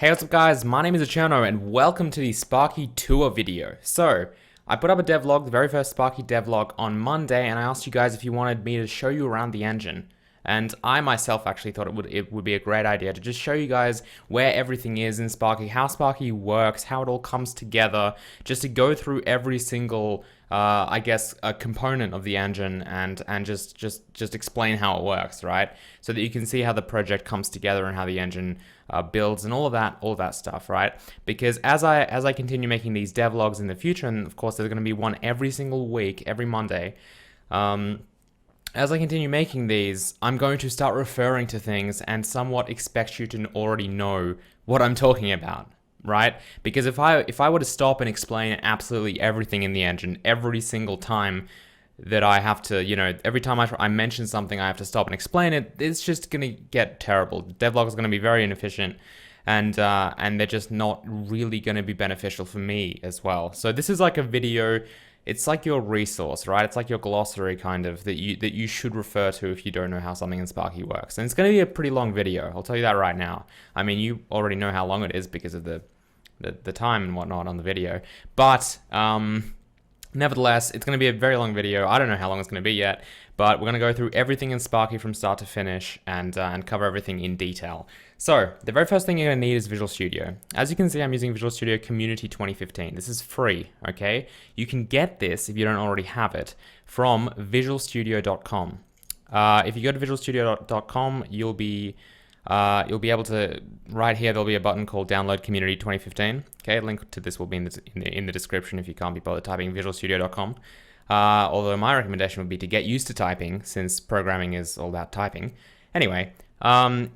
Hey, what's up guys, my name is Cherno and welcome to the Sparky tour video. So, I put up a devlog, the very first Sparky devlog on Monday, and I asked you guys if you wanted me to show you around the engine. And I myself actually thought it would be a great idea to just show you guys where everything is in Sparky, how Sparky works, how it all comes together, just to go through every single, I guess, a component of the engine and just explain how it works, right? So that you can see how the project comes together and how the engine builds and all of that stuff, right? Because as I continue making these devlogs in the future, and of course there's going to be one every single week, every Monday. As I continue making these, I'm going to start referring to things and somewhat expect you to already know what I'm talking about, right? Because if I were to stop and explain absolutely everything in the engine every single time that I have to, every time I mention something, I have to stop and explain it, it's just going to get terrible. Devlog is going to be very inefficient, and they're just not really going to be beneficial for me as well. So this is like a video. It's like your resource, right? It's like your glossary kind of that you should refer to if you don't know how something in Sparky works. And it's going to be a pretty long video. I'll tell you that right now. I mean, you already know how long it is because of the time and whatnot on the video. But nevertheless, it's going to be a very long video. I don't know how long it's going to be yet, but we're going to go through everything in Sparky from start to finish and cover everything in detail. So, the very first thing you're going to need is Visual Studio. As you can see, I'm using Visual Studio Community 2015. This is free, okay? You can get this, if you don't already have it, from visualstudio.com. If you go to visualstudio.com, you'll be able to, right here, there'll be a button called Download Community 2015. Okay, link to this will be in the description if you can't be bothered typing visualstudio.com. Although my recommendation would be to get used to typing, since programming is all about typing. Anyway,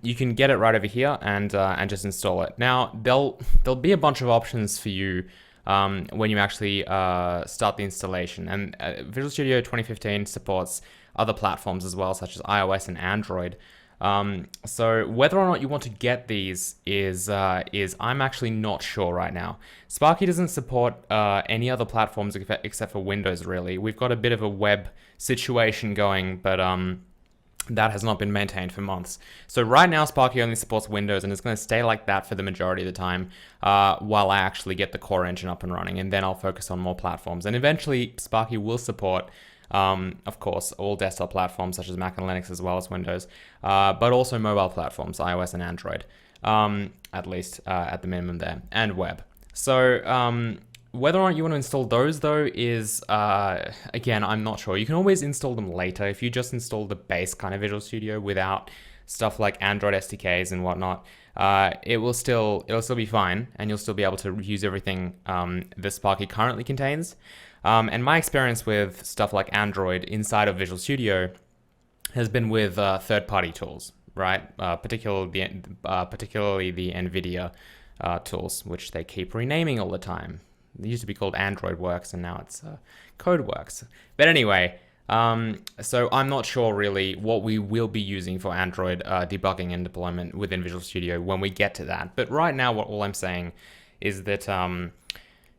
you can get it right over here and just install it. Now, there'll be a bunch of options for you when you actually start the installation. And Visual Studio 2015 supports other platforms as well, such as iOS and Android. So whether or not you want to get these is I'm actually not sure right now. Sparky doesn't support any other platforms except for Windows, really. We've got a bit of a web situation going, but that has not been maintained for months. So right now Sparky only supports Windows, and it's going to stay like that for the majority of the time while I actually get the core engine up and running, and then I'll focus on more platforms. And eventually Sparky will support of course, all desktop platforms such as Mac and Linux as well as Windows, but also mobile platforms, iOS and Android, at least at the minimum there, and web. So whether or not you want to install those though is, again, I'm not sure. You can always install them later if you just install the base kind of Visual Studio without stuff like Android SDKs and whatnot. It'll still be fine, and you'll still be able to use everything that Sparky currently contains. And my experience with stuff like Android inside of Visual Studio has been with third-party tools, right? Particularly the NVIDIA tools, which they keep renaming all the time. They used to be called Android Works, and now it's CodeWorks. But anyway, so I'm not sure really what we will be using for Android debugging and deployment within Visual Studio when we get to that. But right now, all I'm saying is that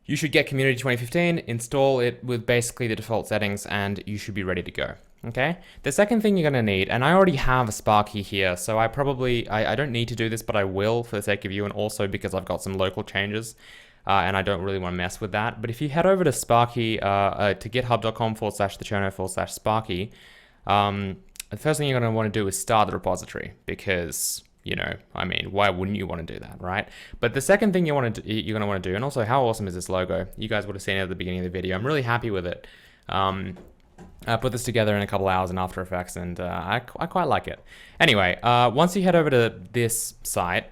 you should get Community 2015, install it with basically the default settings, and you should be ready to go, okay? The second thing you're gonna need, and I already have a Sparky here, so I don't need to do this, but I will for the sake of you, and also because I've got some local changes, and I don't really wanna mess with that. But if you head over to Sparky, to github.com/thecherno/Sparky, the first thing you're gonna wanna do is start the repository, because I mean, why wouldn't you want to do that, right? But the second thing you're going to want to do, and also how awesome is this logo? You guys would have seen it at the beginning of the video. I'm really happy with it. I put this together in a couple hours in After Effects, and I quite like it. Anyway, once you head over to this site,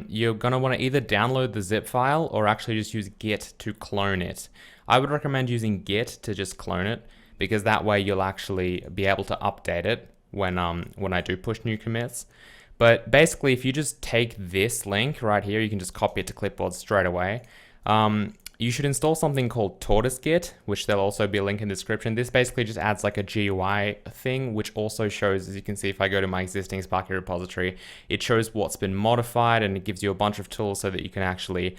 you're going to want to either download the zip file or actually just use Git to clone it. I would recommend using Git to just clone it, because that way you'll actually be able to update it when I do push new commits. But basically, if you just take this link right here, you can just copy it to clipboard straight away. You should install something called TortoiseGit, which there'll also be a link in the description. This basically just adds like a GUI thing, which also shows, as you can see, if I go to my existing Sparky repository, it shows what's been modified, and it gives you a bunch of tools so that you can actually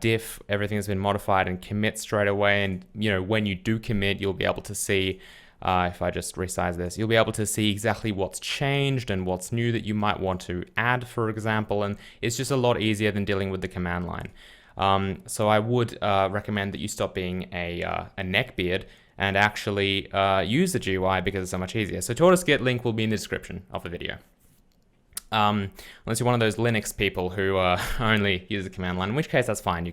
diff everything that's been modified and commit straight away. And when you do commit, you'll be able to see if I just resize this, you'll be able to see exactly what's changed and what's new that you might want to add, for example, and it's just a lot easier than dealing with the command line. So I would recommend that you stop being a neckbeard and actually use the GUI because it's so much easier. So TortoiseGit link will be in the description of the video. Unless you're one of those Linux people who only use the command line, in which case that's fine.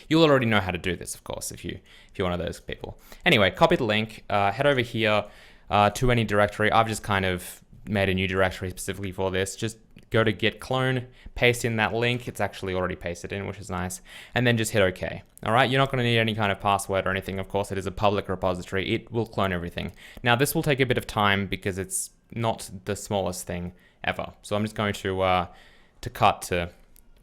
You'll already know how to do this, of course, if you're one of those people. Anyway, copy the link, head over here to any directory. I've just kind of made a new directory specifically for this. Just go to git clone, paste in that link. It's actually already pasted in, which is nice. And then just hit OK. All right, you're not going to need any kind of password or anything. Of course, it is a public repository. It will clone everything. Now, this will take a bit of time because it's not the smallest thing ever. So I'm just going to cut to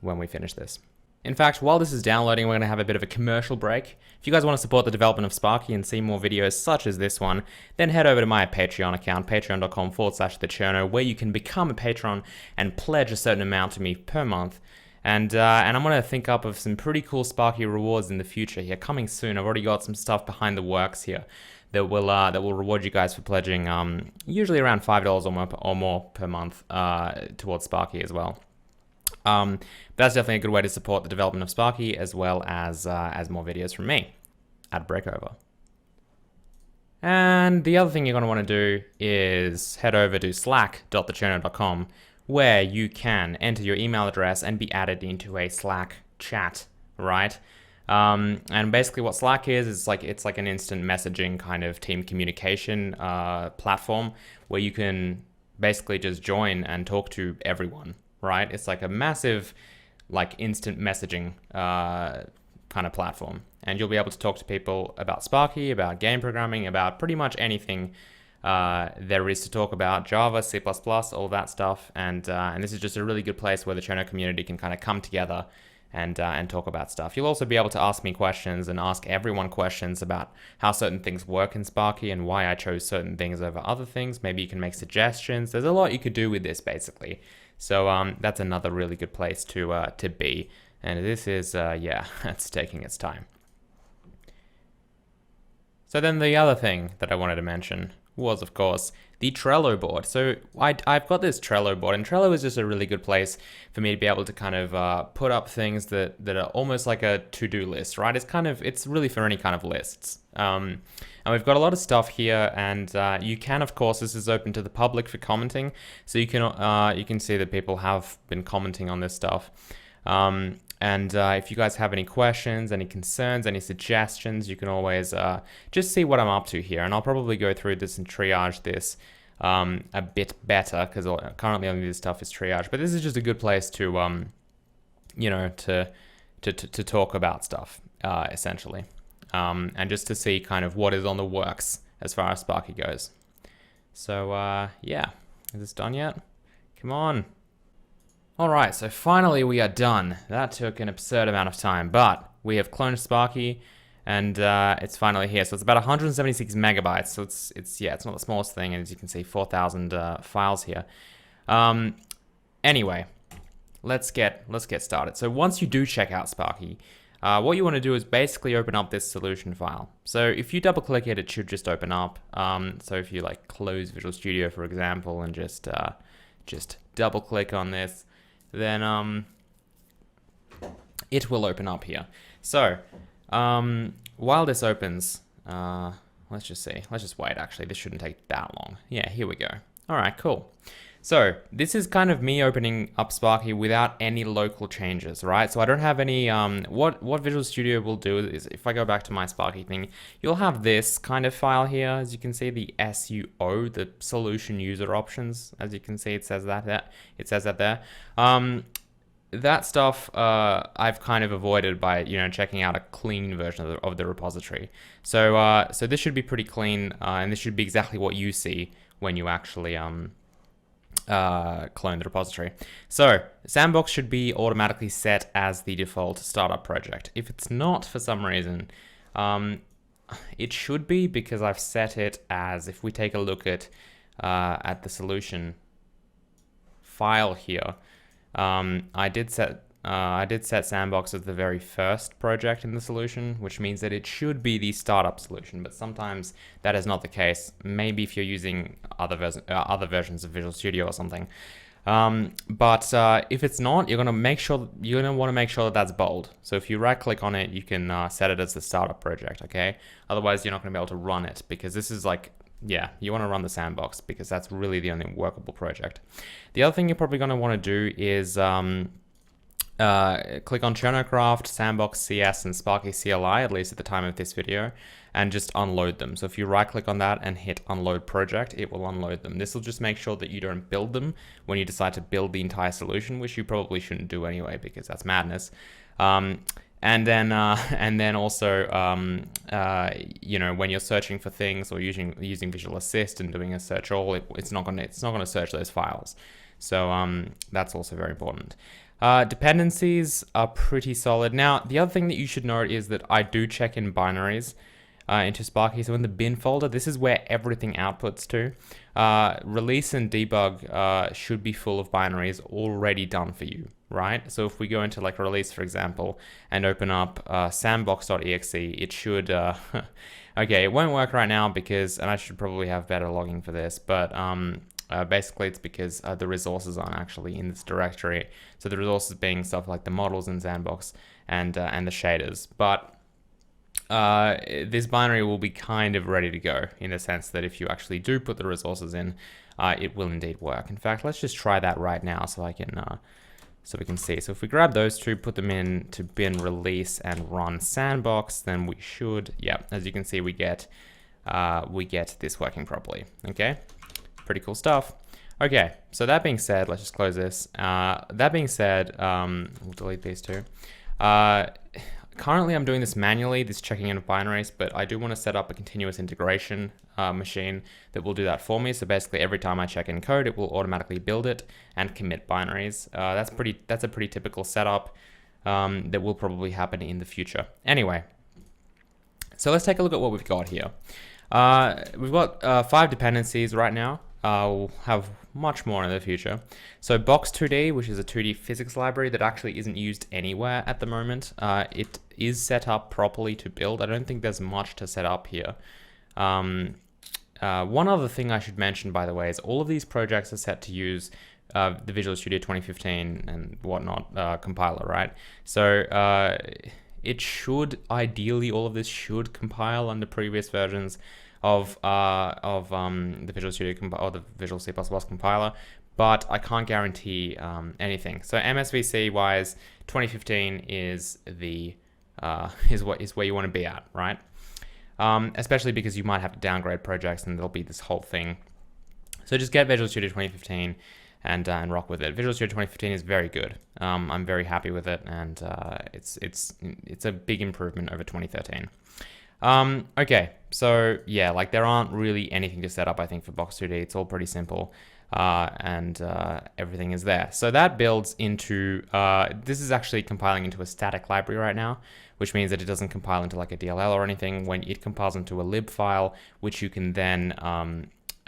when we finish this. In fact, while this is downloading, we're going to have a bit of a commercial break. If you guys want to support the development of Sparky and see more videos such as this one, then head over to my Patreon account, patreon.com/the Cherno, where you can become a patron and pledge a certain amount to me per month. And I'm going to think up of some pretty cool Sparky rewards in the future here, coming soon. I've already got some stuff behind the works here that will reward you guys for pledging usually around $5 or more per month towards Sparky as well. That's definitely a good way to support the development of Sparky as well as more videos from me. Ad break over. And the other thing you're going to want to do is head over to slack.thecherno.com, where you can enter your email address and be added into a Slack chat, right? And basically what Slack is it's like an instant messaging kind of team communication platform where you can basically just join and talk to everyone, right? It's like a massive like instant messaging kind of platform, and you'll be able to talk to people about Sparky, about game programming, about pretty much anything there is to talk about, Java, C++, all that stuff, and this is just a really good place where the Cherno community can kind of come together and talk about stuff. You'll also be able to ask me questions and ask everyone questions about how certain things work in Sparky and why I chose certain things over other things. Maybe you can make suggestions. There's a lot you could do with this, basically. So that's another really good place to be. And this is, yeah, it's taking its time. So then the other thing that I wanted to mention was, of course, the Trello board. So I've got this Trello board, and Trello is just a really good place for me to be able to kind of put up things that are almost like a to-do list, right? It's really for any kind of lists. And we've got a lot of stuff here, and you can, of course, this is open to the public for commenting, so you can see that people have been commenting on this stuff. And if you guys have any questions, any concerns, any suggestions, you can always just see what I'm up to here. And I'll probably go through this and triage this a bit better, because currently only this stuff is triaged. But this is just a good place to, you know, to talk about stuff, essentially. And just to see kind of what is on the works as far as Sparky goes. So, yeah. Is this done yet? Come on. Alright, so finally we are done. That took an absurd amount of time, but we have cloned Sparky, and it's finally here. So it's about 176 megabytes, so it's not the smallest thing, and as you can see, 4,000 files here. Anyway, let's get started. So once you do check out Sparky, what you want to do is basically open up this solution file. So if you double click it, it should just open up. So if you like close Visual Studio, for example, and just double click on this, then it will open up here. So while this opens, let's just see. Let's just wait, actually. This shouldn't take that long. Yeah, here we go. All right, cool. So this is kind of me opening up Sparky without any local changes, right? So I don't have any, what Visual Studio will do is if I go back to my Sparky thing, you'll have this kind of file here. As you can see, the SUO, the solution user options. As you can see, it says that there. It says that there. That stuff I've kind of avoided by, you know, checking out a clean version of the repository. So so this should be pretty clean, and this should be exactly what you see when you actually clone the repository. So Sandbox should be automatically set as the default startup project. If it's not for some reason, it should be, because I've set it as, if we take a look at the solution file here, I did set I did set Sandbox as the very first project in the solution, which means that it should be the startup solution, but sometimes that is not the case. Maybe if you're using other versions of Visual Studio or something. But if it's not, you're gonna want to make sure that that's bold. So if you right click on it, you can set it as the startup project, okay? Otherwise, you're not gonna be able to run it, because this is like, yeah, you want to run the Sandbox because that's really the only workable project. The other thing you're probably going to want to do is click on Cherno, Sandbox CS, and Sparky CLI, at least at the time of this video, and just unload them. So if you right click on that and hit unload project, it will unload them. This will just make sure that you don't build them when you decide to build the entire solution, which you probably shouldn't do anyway, because that's madness. And then also, you know, when you're searching for things or using Visual Assist and doing a search all, it's not gonna search those files. So that's also very important. Dependencies are pretty solid. Now, the other thing that you should note is that I do check in binaries into Sparky. So in the bin folder, this is where everything outputs to. Release and debug should be full of binaries already done for you, right? So if we go into like release, for example, and open up sandbox.exe, it should, okay, it won't work right now because, and I should probably have better logging for this, but basically it's because the resources aren't actually in this directory. So the resources being stuff like the models in Sandbox and the shaders. But this binary will be kind of ready to go in the sense that if you actually do put the resources in, it will indeed work. In fact, let's just try that right now so I can, so we can see. So if we grab those two, put them in to bin release and run Sandbox, then we should, yeah, as you can see, we get this working properly. Okay, pretty cool stuff. Okay, so that being said, let's just close this. That being said, we'll delete these two. Currently, I'm doing this manually, this checking in of binaries, but I do want to set up a continuous integration machine that will do that for me. So basically, every time I check in code, it will automatically build it and commit binaries. That's a pretty typical setup that will probably happen in the future. Anyway, so let's take a look at what we've got here. We've got 5 dependencies right now. We'll have much more in the future. So Box2D, which is a 2D physics library that actually isn't used anywhere at the moment. It is set up properly to build. I don't think there's much to set up here. One other thing I should mention, by the way, is all of these projects are set to use the Visual Studio 2015 and whatnot compiler, right? So it should, ideally, all of this should compile under previous versions of the Visual Studio or the Visual C++ compiler, but I can't guarantee anything. So MSVC wise, 2015 is the is where you want to be at, right? Especially because you might have to downgrade projects and there'll be this whole thing. So just get Visual Studio 2015 and rock with it. Visual Studio 2015 is very good. I'm very happy with it, and it's a big improvement over 2013. Okay, so yeah, like there aren't really anything to set up, I think, for Box2D. It's all pretty simple, and everything is there. So that builds into, this is actually compiling into a static library right now, which means that it doesn't compile into like a DLL or anything. When it compiles into a lib file, which you can then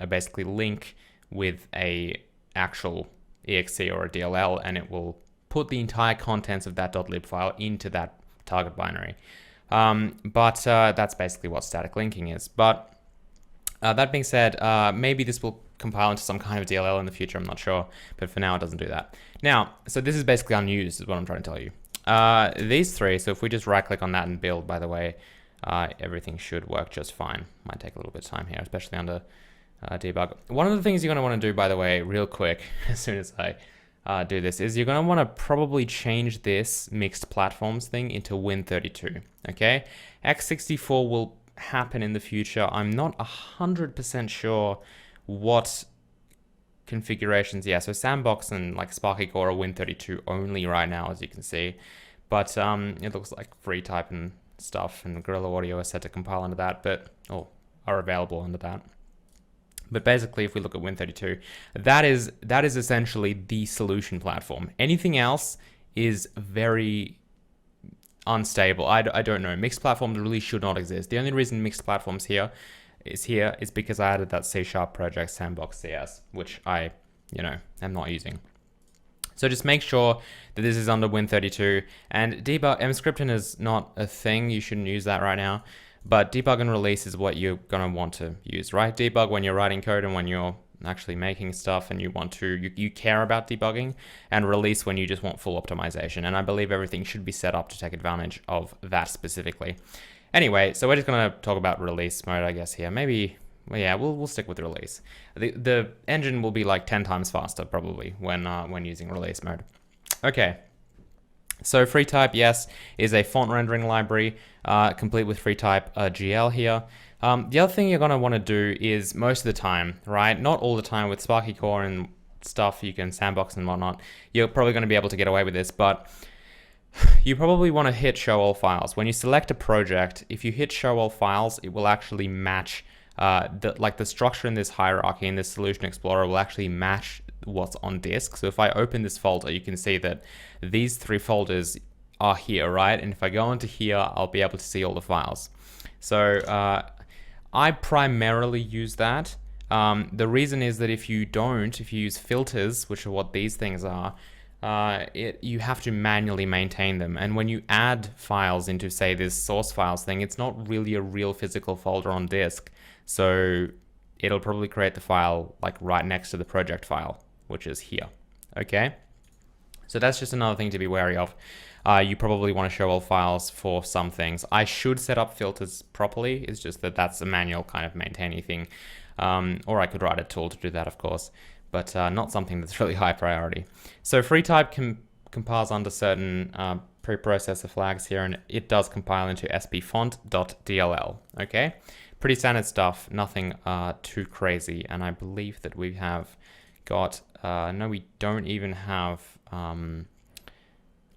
basically link with a actual exe or a DLL, and it will put the entire contents of that .lib file into that target binary. But that's basically what static linking is. But that being said, maybe this will compile into some kind of DLL in the future, I'm not sure, but for now it doesn't do that. Now, so this is basically unused is what I'm trying to tell you. These three, so if we just right click on that and build, by the way, everything should work just fine. Might take a little bit of time here, especially under debug. One of the things you're going to want to do, by the way, real quick, as soon as I do this, is you're going to want to probably change this mixed platforms thing into Win32, okay? x64 will happen in the future. I'm not 100% sure what configurations. Yeah, so Sandbox and like Sparky Core are Win32 only right now, as you can see. But it looks like FreeType and stuff and Gorilla Audio are set to compile under that, but are available under that. But basically, if we look at Win32, that is essentially the solution platform. Anything else is very unstable. I don't know. Mixed platforms really should not exist. The only reason mixed platforms is because I added that C# project Sandbox CS, which I, am not using. So just make sure that this is under Win32, and debug mscripting is not a thing. You shouldn't use that right now, but debug and release is what you're gonna want to use, right? Debug when you're writing code and when you're actually making stuff and you care about debugging, and release when you just want full optimization. And I believe everything should be set up to take advantage of that specifically. Anyway, so we're just gonna talk about release mode, I guess, here. Maybe, well, yeah, we'll stick with release. The engine will be like 10 times faster probably when using release mode. Okay. So FreeType, yes, is a font rendering library, complete with FreeType GL here. The other thing you're going to want to do is most of the time, right? Not all the time. With Sparky Core and stuff, you can sandbox and whatnot. You're probably going to be able to get away with this, but you probably want to hit show all files. When you select a project, if you hit show all files, it will actually match the structure in this hierarchy in this solution explorer will actually match what's on disk. So if I open this folder, you can see that these 3 folders are here, right? And if I go into here, I'll be able to see all the files. So I primarily use that. The reason is that if you use filters, which are what these things are, you have to manually maintain them. And when you add files into, say, this source files thing, it's not really a real physical folder on disk. So it'll probably create the file like right next to the project file, which is here. Okay. So that's just another thing to be wary of. You probably want to show all files for some things. I should set up filters properly. It's just that that's a manual kind of maintaining thing. Or I could write a tool to do that, of course, but not something that's really high priority. So FreeType compiles under certain preprocessor flags here, and it does compile into spfont.dll. Okay, pretty standard stuff, nothing too crazy. And I believe that we have got, no, we don't even have,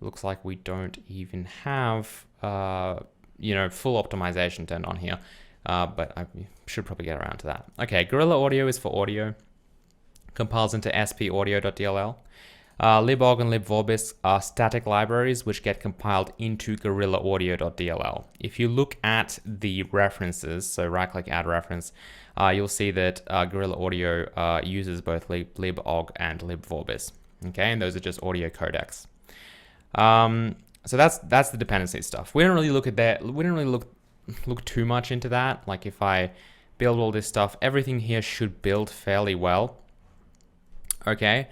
looks like we don't even have, full optimization turned on here. But I should probably get around to that. Okay, Gorilla Audio is for audio. Compiles into spaudio.dll. libog and libvorbis are static libraries which get compiled into gorillaaudio.dll. If you look at the references, so right-click Add Reference, you'll see that Gorilla Audio uses both libog and libvorbis. Okay, and those are just audio codecs. So that's the dependency stuff. We don't really look at that. We don't really look too much into that. Like if I build all this stuff, everything here should build fairly well. Okay,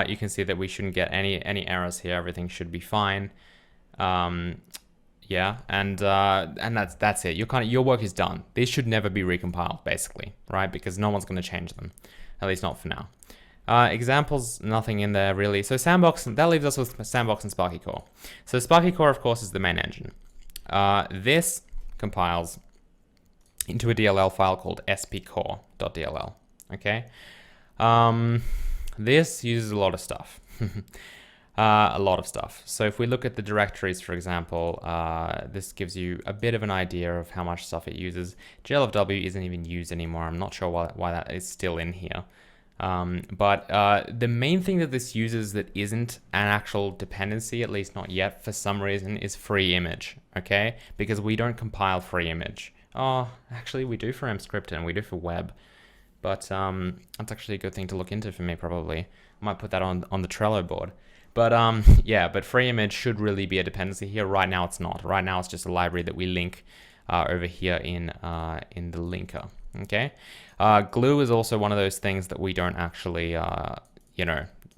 you can see that we shouldn't get any errors here. Everything should be fine. Yeah, and that's it. Your work is done. These should never be recompiled, basically, right? Because no one's going to change them, at least not for now. Examples, nothing in there really. So Sandbox, that leaves us with Sandbox and Sparky Core. So Sparky Core, of course, is the main engine. This compiles into a DLL file called spcore.dll. Okay. This uses a lot of stuff. A lot of stuff. So if we look at the directories, for example, this gives you a bit of an idea of how much stuff it uses. GLFW isn't even used anymore. I'm not sure why that is still in here. But the main thing that this uses that isn't an actual dependency, at least not yet for some reason, is free image, okay? Because we don't compile free image. Oh, actually we do for mscript and we do for web. But that's actually a good thing to look into for me, probably. I might put that on the Trello board. But yeah, but free image should really be a dependency here. Right now it's not. Right now it's just a library that we link over here in the linker. Okay. Glue is also one of those things that we don't actually,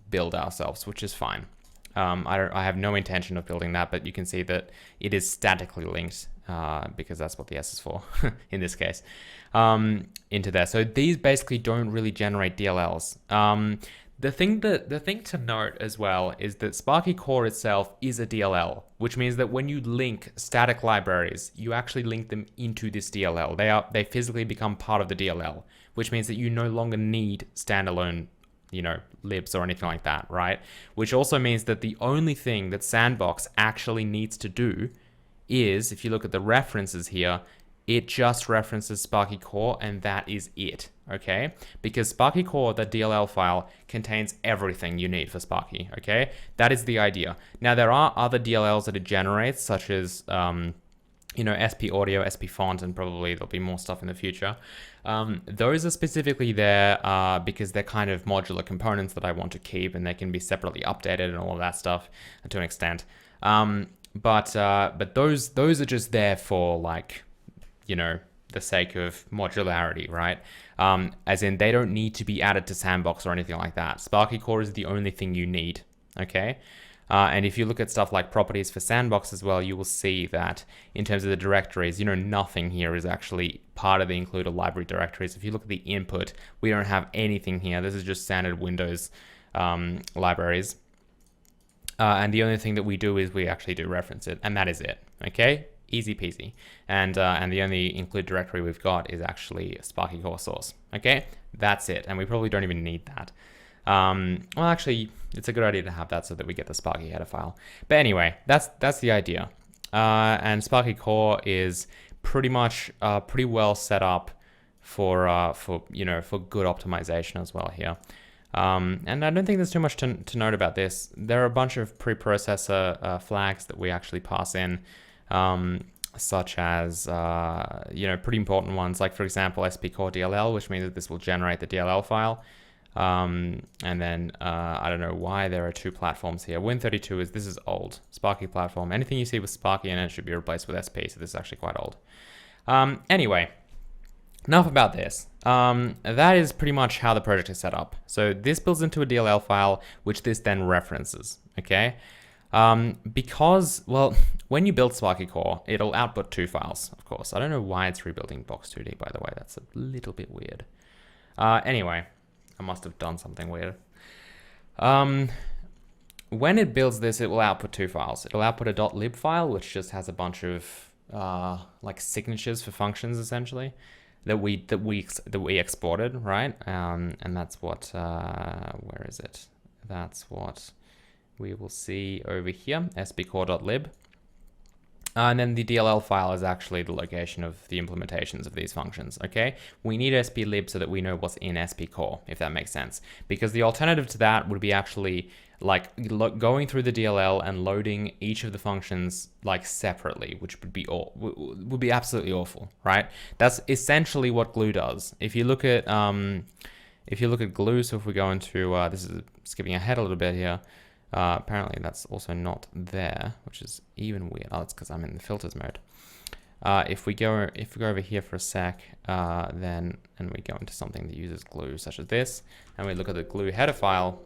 build ourselves, which is fine. I have no intention of building that, but you can see that it is statically linked because that's what the S is for in this case, into there. So these basically don't really generate DLLs. The thing to note as well is that Sparky Core itself is a DLL, which means that when you link static libraries, you actually link them into this DLL. They physically become part of the DLL, which means that you no longer need standalone, libs or anything like that, right? Which also means that the only thing that Sandbox actually needs to do is, if you look at the references here, it just references Sparky Core and that is it, okay? Because Sparky Core, the DLL file, contains everything you need for Sparky, okay? That is the idea. Now, there are other DLLs that it generates, such as you know, SP audio, SP font, and probably there'll be more stuff in the future. Those are specifically there because they're kind of modular components that I want to keep, and they can be separately updated and all of that stuff to an extent. But those are just there for, like, you know, the sake of modularity, right? As in, they don't need to be added to Sandbox or anything like that. Sparky Core is the only thing you need, okay? And if you look at stuff like properties for Sandbox as well, you will see that in terms of the directories, you know, nothing here is actually part of the included library directories. If you look at the input, we don't have anything here. This is just standard Windows libraries. And the only thing that we do is we actually do reference it, and that is it, okay? Easy peasy. And the only include directory we've got is actually Sparky Core source, okay? That's it, and we probably don't even need that. Well, actually, it's a good idea to have that so that we get the Sparky header file. But anyway, that's the idea. And Sparky Core is pretty much pretty well set up for you know, for good optimization as well here. And I don't think there's too much to note about this. There are a bunch of preprocessor flags that we actually pass in, such as you know, pretty important ones, like for example SP Core DLL, which means that this will generate the DLL file. And then I don't know why there are two platforms here. Win32 this is old. Sparky platform. Anything you see with Sparky in it should be replaced with SP, so this is actually quite old. Anyway, enough about this. That is pretty much how the project is set up. So this builds into a DLL file, which this then references, okay? Because, well, when you build Sparky Core, it'll output two files, of course. I don't know why it's rebuilding Box2D, by the way. That's a little bit weird. Anyway, I must have done something weird. When it builds this, it will output two files. It'll output a .lib file, which just has a bunch of like signatures for functions, essentially, that we exported, right? And that's what where is it? That's what we will see over here, spcore.lib. And then the DLL file is actually the location of the implementations of these functions, okay? We need splib so that we know what's in spcore, if that makes sense. Because the alternative to that would be actually like going through the DLL and loading each of the functions like separately, which would be absolutely awful, right? That's essentially what glue does. If you look at glue, so if we go into this is skipping ahead a little bit here. Apparently that's also not there, which is even weird. Oh, it's because I'm in the filters mode. If we go over here for a sec, and we go into something that uses glue, such as this, and we look at the glue header file.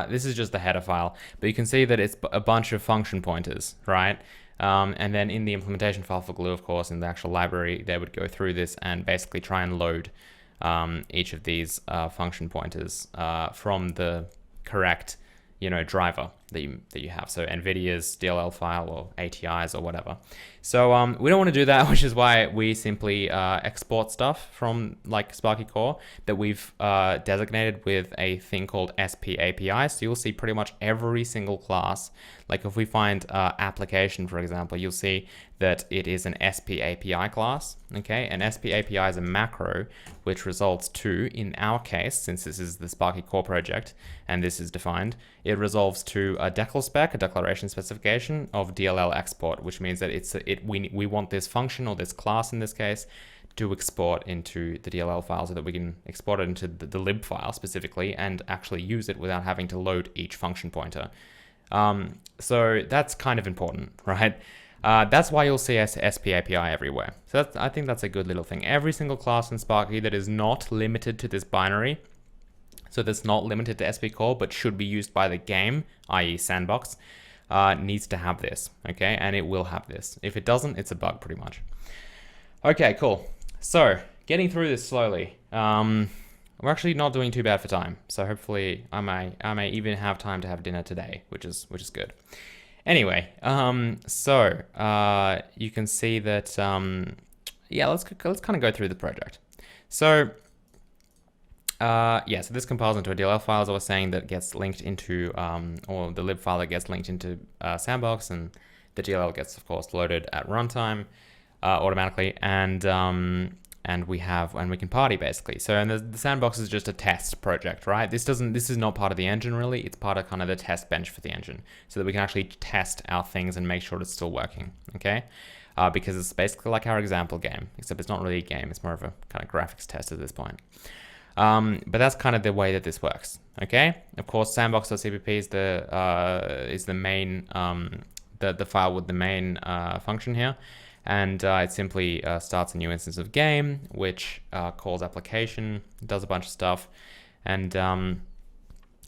This is just the header file, but you can see that it's a bunch of function pointers, right? And then in the implementation file for glue, of course, in the actual library, they would go through this and basically try and load each of these function pointers from the correct, you know, driver that you have. So NVIDIA's DLL file or ATIs or whatever. So we don't want to do that, which is why we simply export stuff from like Sparky Core that we've designated with a thing called SP API. So you'll see pretty much every single class. Like if we find application, for example, you'll see that it is an SP API class, okay? And SP API is a macro which results to, in our case, since this is the Sparky Core project and this is defined, it resolves to a decl spec, a declaration specification of DLL export, which means that we want this function or this class in this case to export into the DLL file so that we can export it into the lib file specifically and actually use it without having to load each function pointer. So that's kind of important, right? That's why you'll see SP API everywhere. So I think that's a good little thing. Every single class in Sparky that is not limited to this binary, so that's not limited to SP Core, but should be used by the game, i.e. Sandbox, needs to have this, okay? And it will have this. If it doesn't, it's a bug pretty much. Okay, cool. So getting through this slowly. We're actually not doing too bad for time, so hopefully I may even have time to have dinner today, which is good. Anyway, so you can see that yeah, let's kind of go through the project. So yeah, so this compiles into a DLL file, as I was saying, that gets linked into or the lib file that gets linked into Sandbox, and the DLL gets, of course, loaded at runtime automatically, and and we can party basically. So and the sandbox is just a test project, right? This is not part of the engine really. It's part of kind of the test bench for the engine, so that we can actually test our things and make sure it's still working. Okay, because it's basically like our example game, except it's not really a game. It's more of a kind of graphics test at this point. But that's kind of the way that this works. Okay, of course, sandbox.cpp is the main the file with the main function here. And it simply starts a new instance of game, which calls application, does a bunch of stuff, and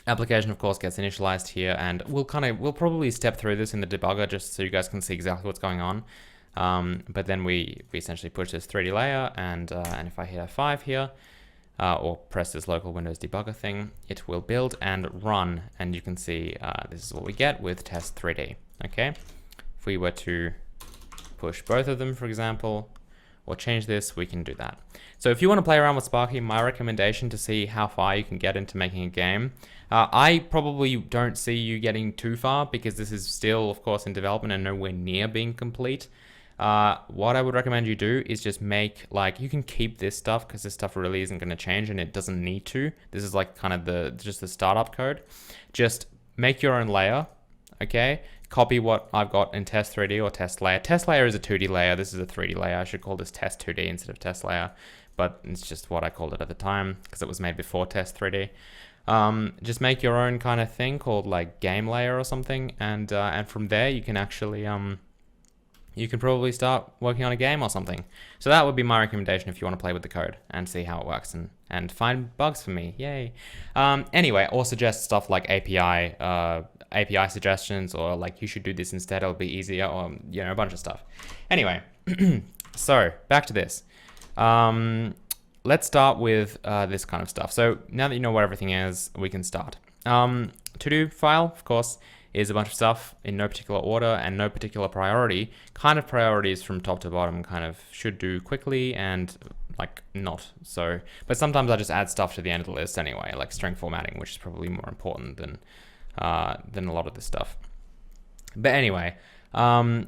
application of course gets initialized here. And we'll probably step through this in the debugger just so you guys can see exactly what's going on. But then we essentially push this 3D layer, and if I hit F5 here, or press this local Windows debugger thing, it will build and run, and you can see this is what we get with test 3D. Okay, if we were to push both of them, for example, or change this, we can do that. So if you want to play around with Sparky, my recommendation to see how far you can get into making a game, I probably don't see you getting too far because this is still, of course, in development and nowhere near being complete. What I would recommend you do is just make, like, you can keep this stuff because this stuff really isn't going to change and it doesn't need to. This is like kind of just the startup code. Just make your own layer, okay? Copy what I've got in test 3D or test layer. Test layer is a 2D layer. This is a 3D layer. I should call this test 2D instead of test layer, but it's just what I called it at the time because it was made before test 3D. Just make your own kind of thing called like game layer or something, and from there you can actually you can probably start working on a game or something. So that would be my recommendation if you want to play with the code and see how it works and find bugs for me. Yay. Anyway, or suggest stuff like API suggestions, or like you should do this instead, it'll be easier, or you know, a bunch of stuff. Anyway, so back to this. Let's start with this kind of stuff. So now that you know what everything is, we can start. To-do file, of course, is a bunch of stuff in no particular order and no particular priority. Kind of priorities from top to bottom, kind of should do quickly and like not so. But sometimes I just add stuff to the end of the list anyway, like string formatting, which is probably more important than a lot of this stuff. But anyway,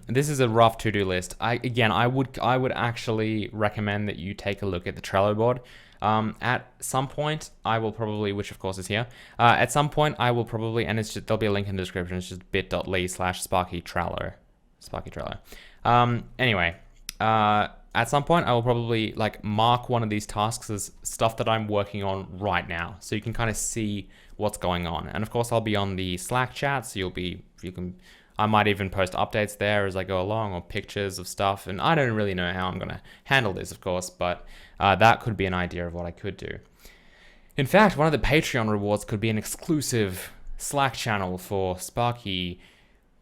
this is a rough to-do list. I would actually recommend that you take a look at the Trello board. At some point, I will probably, which of course is here, at some point I will probably, and it's just, there'll be a link in the description, it's just bit.ly/Sparky Trello. Anyway, at some point I will probably like mark one of these tasks as stuff that I'm working on right now, so you can kind of see what's going on. And of course I'll be on the Slack chat, so I might even post updates there as I go along, or pictures of stuff, and I don't really know how I'm going to handle this, of course, but that could be an idea of what I could do. In fact, one of the Patreon rewards could be an exclusive Slack channel for Sparky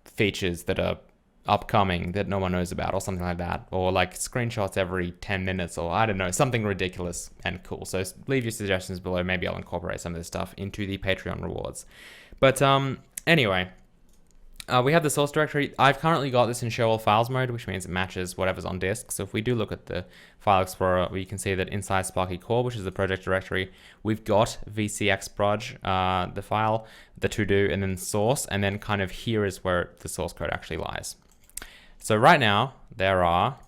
features that are upcoming that no one knows about, or something like that, or like screenshots every 10 minutes, or I don't know, something ridiculous and cool. So leave your suggestions below. Maybe I'll incorporate some of this stuff into the Patreon rewards. But anyway, we have the source directory. I've currently got this in show all files mode, which means it matches whatever's on disk. So if we do look at the file explorer, we can see that inside Sparky core, which is the project directory, we've got vcxproj, the file, the to-do, and then source, and then kind of here is where the source code actually lies. So right now there are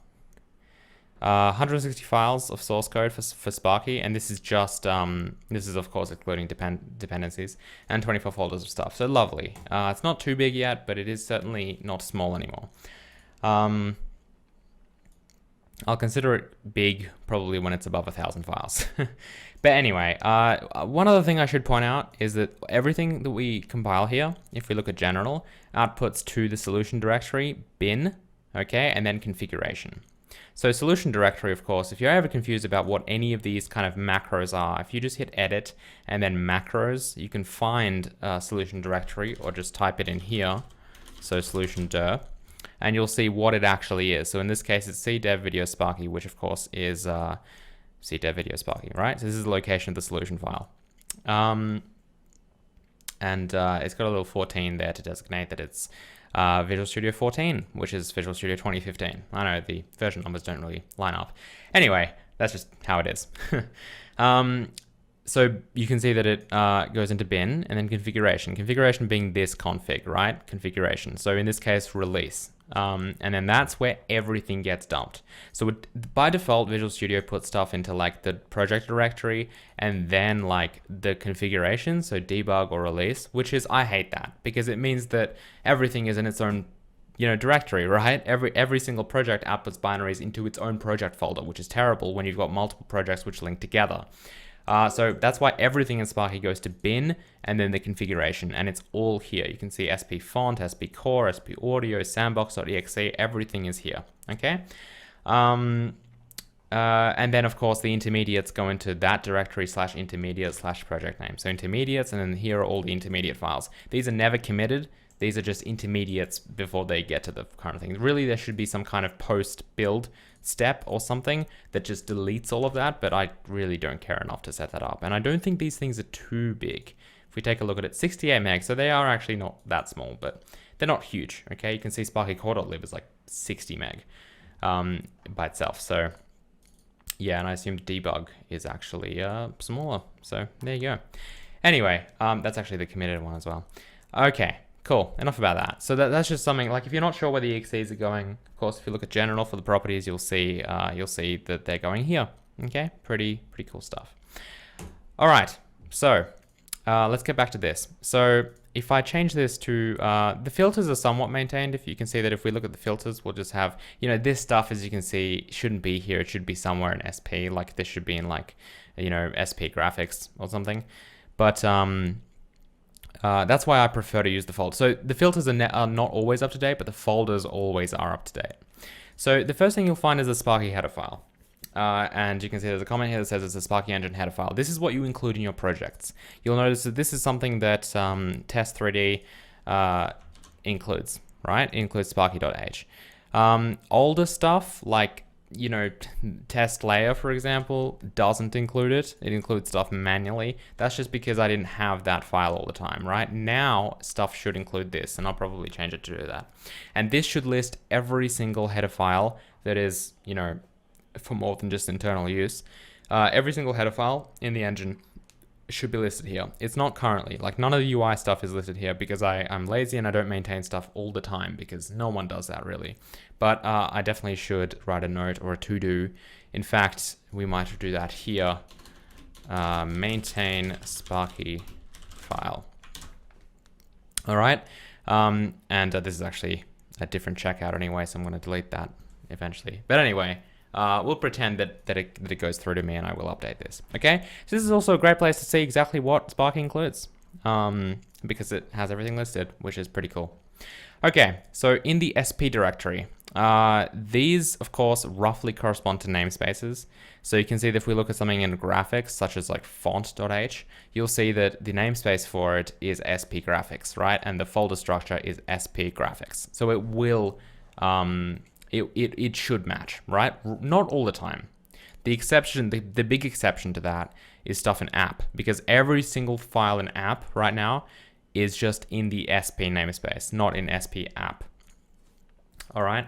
160 files of source code for Sparky, and this is just this is of course including dependencies, and 24 folders of stuff. So lovely. It's not too big yet, but it is certainly not small anymore. I'll consider it big probably when it's above 1,000 files. But anyway, one other thing I should point out is that everything that we compile here, if we look at general, outputs to the solution directory bin, okay, and then configuration. So solution directory, of course, if you're ever confused about what any of these kind of macros are, if you just hit edit and then macros, you can find solution directory, or just type it in here. So solution dir, and you'll see what it actually is. So in this case, it's cdev video Sparky, which of course is cdev video Sparky, right? So this is the location of the solution file. And it's got a little 14 there to designate that it's Visual Studio 14, which is Visual Studio 2015. I know the version numbers don't really line up. Anyway, that's just how it is. So you can see that it goes into bin and then configuration. Configuration being this config, right? Configuration. So in this case, release. And then that's where everything gets dumped. So by default, Visual Studio puts stuff into like the project directory and then like the configuration, so debug or release, which is, I hate that because it means that everything is in its own directory, right? Every single project outputs binaries into its own project folder, which is terrible when you've got multiple projects which link together. So that's why everything in Sparky goes to bin and then the configuration, and it's all here. You can see SP font, SP core, SP audio, sandbox.exe, everything is here, okay? And then of course the intermediates go into that directory /intermediate/project name. So intermediates, and then here are all the intermediate files. These are never committed. These are just intermediates before they get to the current thing. Really, there should be some kind of post-build step or something that just deletes all of that, but I really don't care enough to set that up. And I don't think these things are too big. If we take a look at it, 68 meg, so they are actually not that small, but they're not huge, okay? You can see Sparky core.lib is like 60 meg by itself. So yeah, and I assume debug is actually smaller. So there you go. Anyway, that's actually the committed one as well. Okay. Cool, enough about that. So that's just something, like if you're not sure where the exes are going, of course, if you look at general for the properties, you'll see that they're going here. Okay, pretty cool stuff. All right, so let's get back to this. So if I change this to, the filters are somewhat maintained. If you can see that if we look at the filters, we'll just have, this stuff, as you can see, shouldn't be here. It should be somewhere in SP, like this should be in like, SP graphics or something. But, that's why I prefer to use the fold. So the filters are not always up to date, but the folders always are up to date. So the first thing you'll find is a Sparky header file. And you can see there's a comment here that says it's a Sparky engine header file. This is what you include in your projects. You'll notice that this is something that Test3D includes, right? It includes Sparky.h. Older stuff like test layer, for example, doesn't include it. It includes stuff manually. That's just because I didn't have that file all the time, right? Now stuff should include this, and I'll probably change it to do that. And this should list every single header file that is, for more than just internal use. Every single header file in the engine should be listed here. It's not currently, like none of the UI stuff is listed here because I'm lazy and I don't maintain stuff all the time because no one does that really. But I definitely should write a note or a to-do. In fact, we might do that here. Maintain Sparky file. All right. This is actually a different checkout anyway, so I'm going to delete that eventually. But anyway, we'll pretend that it goes through to me and I will update this. Okay, so this is also a great place to see exactly what Sparky includes because it has everything listed, which is pretty cool. Okay, so in the SP directory, these of course roughly correspond to namespaces. So you can see that if we look at something in graphics, such as like font.h, you'll see that the namespace for it is SP graphics, right? And the folder structure is SP graphics. So it will, it should match, right? Not all the time. The exception, the big exception to that is stuff in app, because every single file in app right now is just in the SP namespace, not in SP app. All right.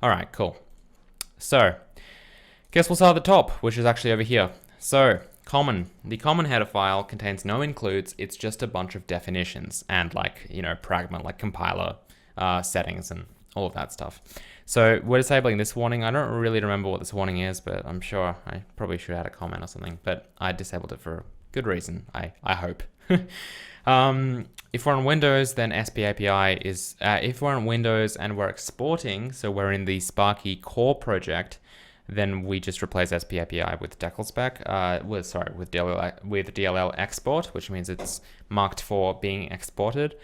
All right, cool. So guess we'll start at the top, which is actually over here. So common, the common header file contains no includes. It's just a bunch of definitions and like, pragma, like compiler settings and all of that stuff. So we're disabling this warning. I don't really remember what this warning is, but I'm sure I probably should add a comment or something, but I disabled it for a good reason, I hope. If we're on Windows, then SP API is, if we're on Windows and we're exporting, so we're in the Sparky core project, then we just replace SP API with DLL with DLL export, which means it's marked for being exported.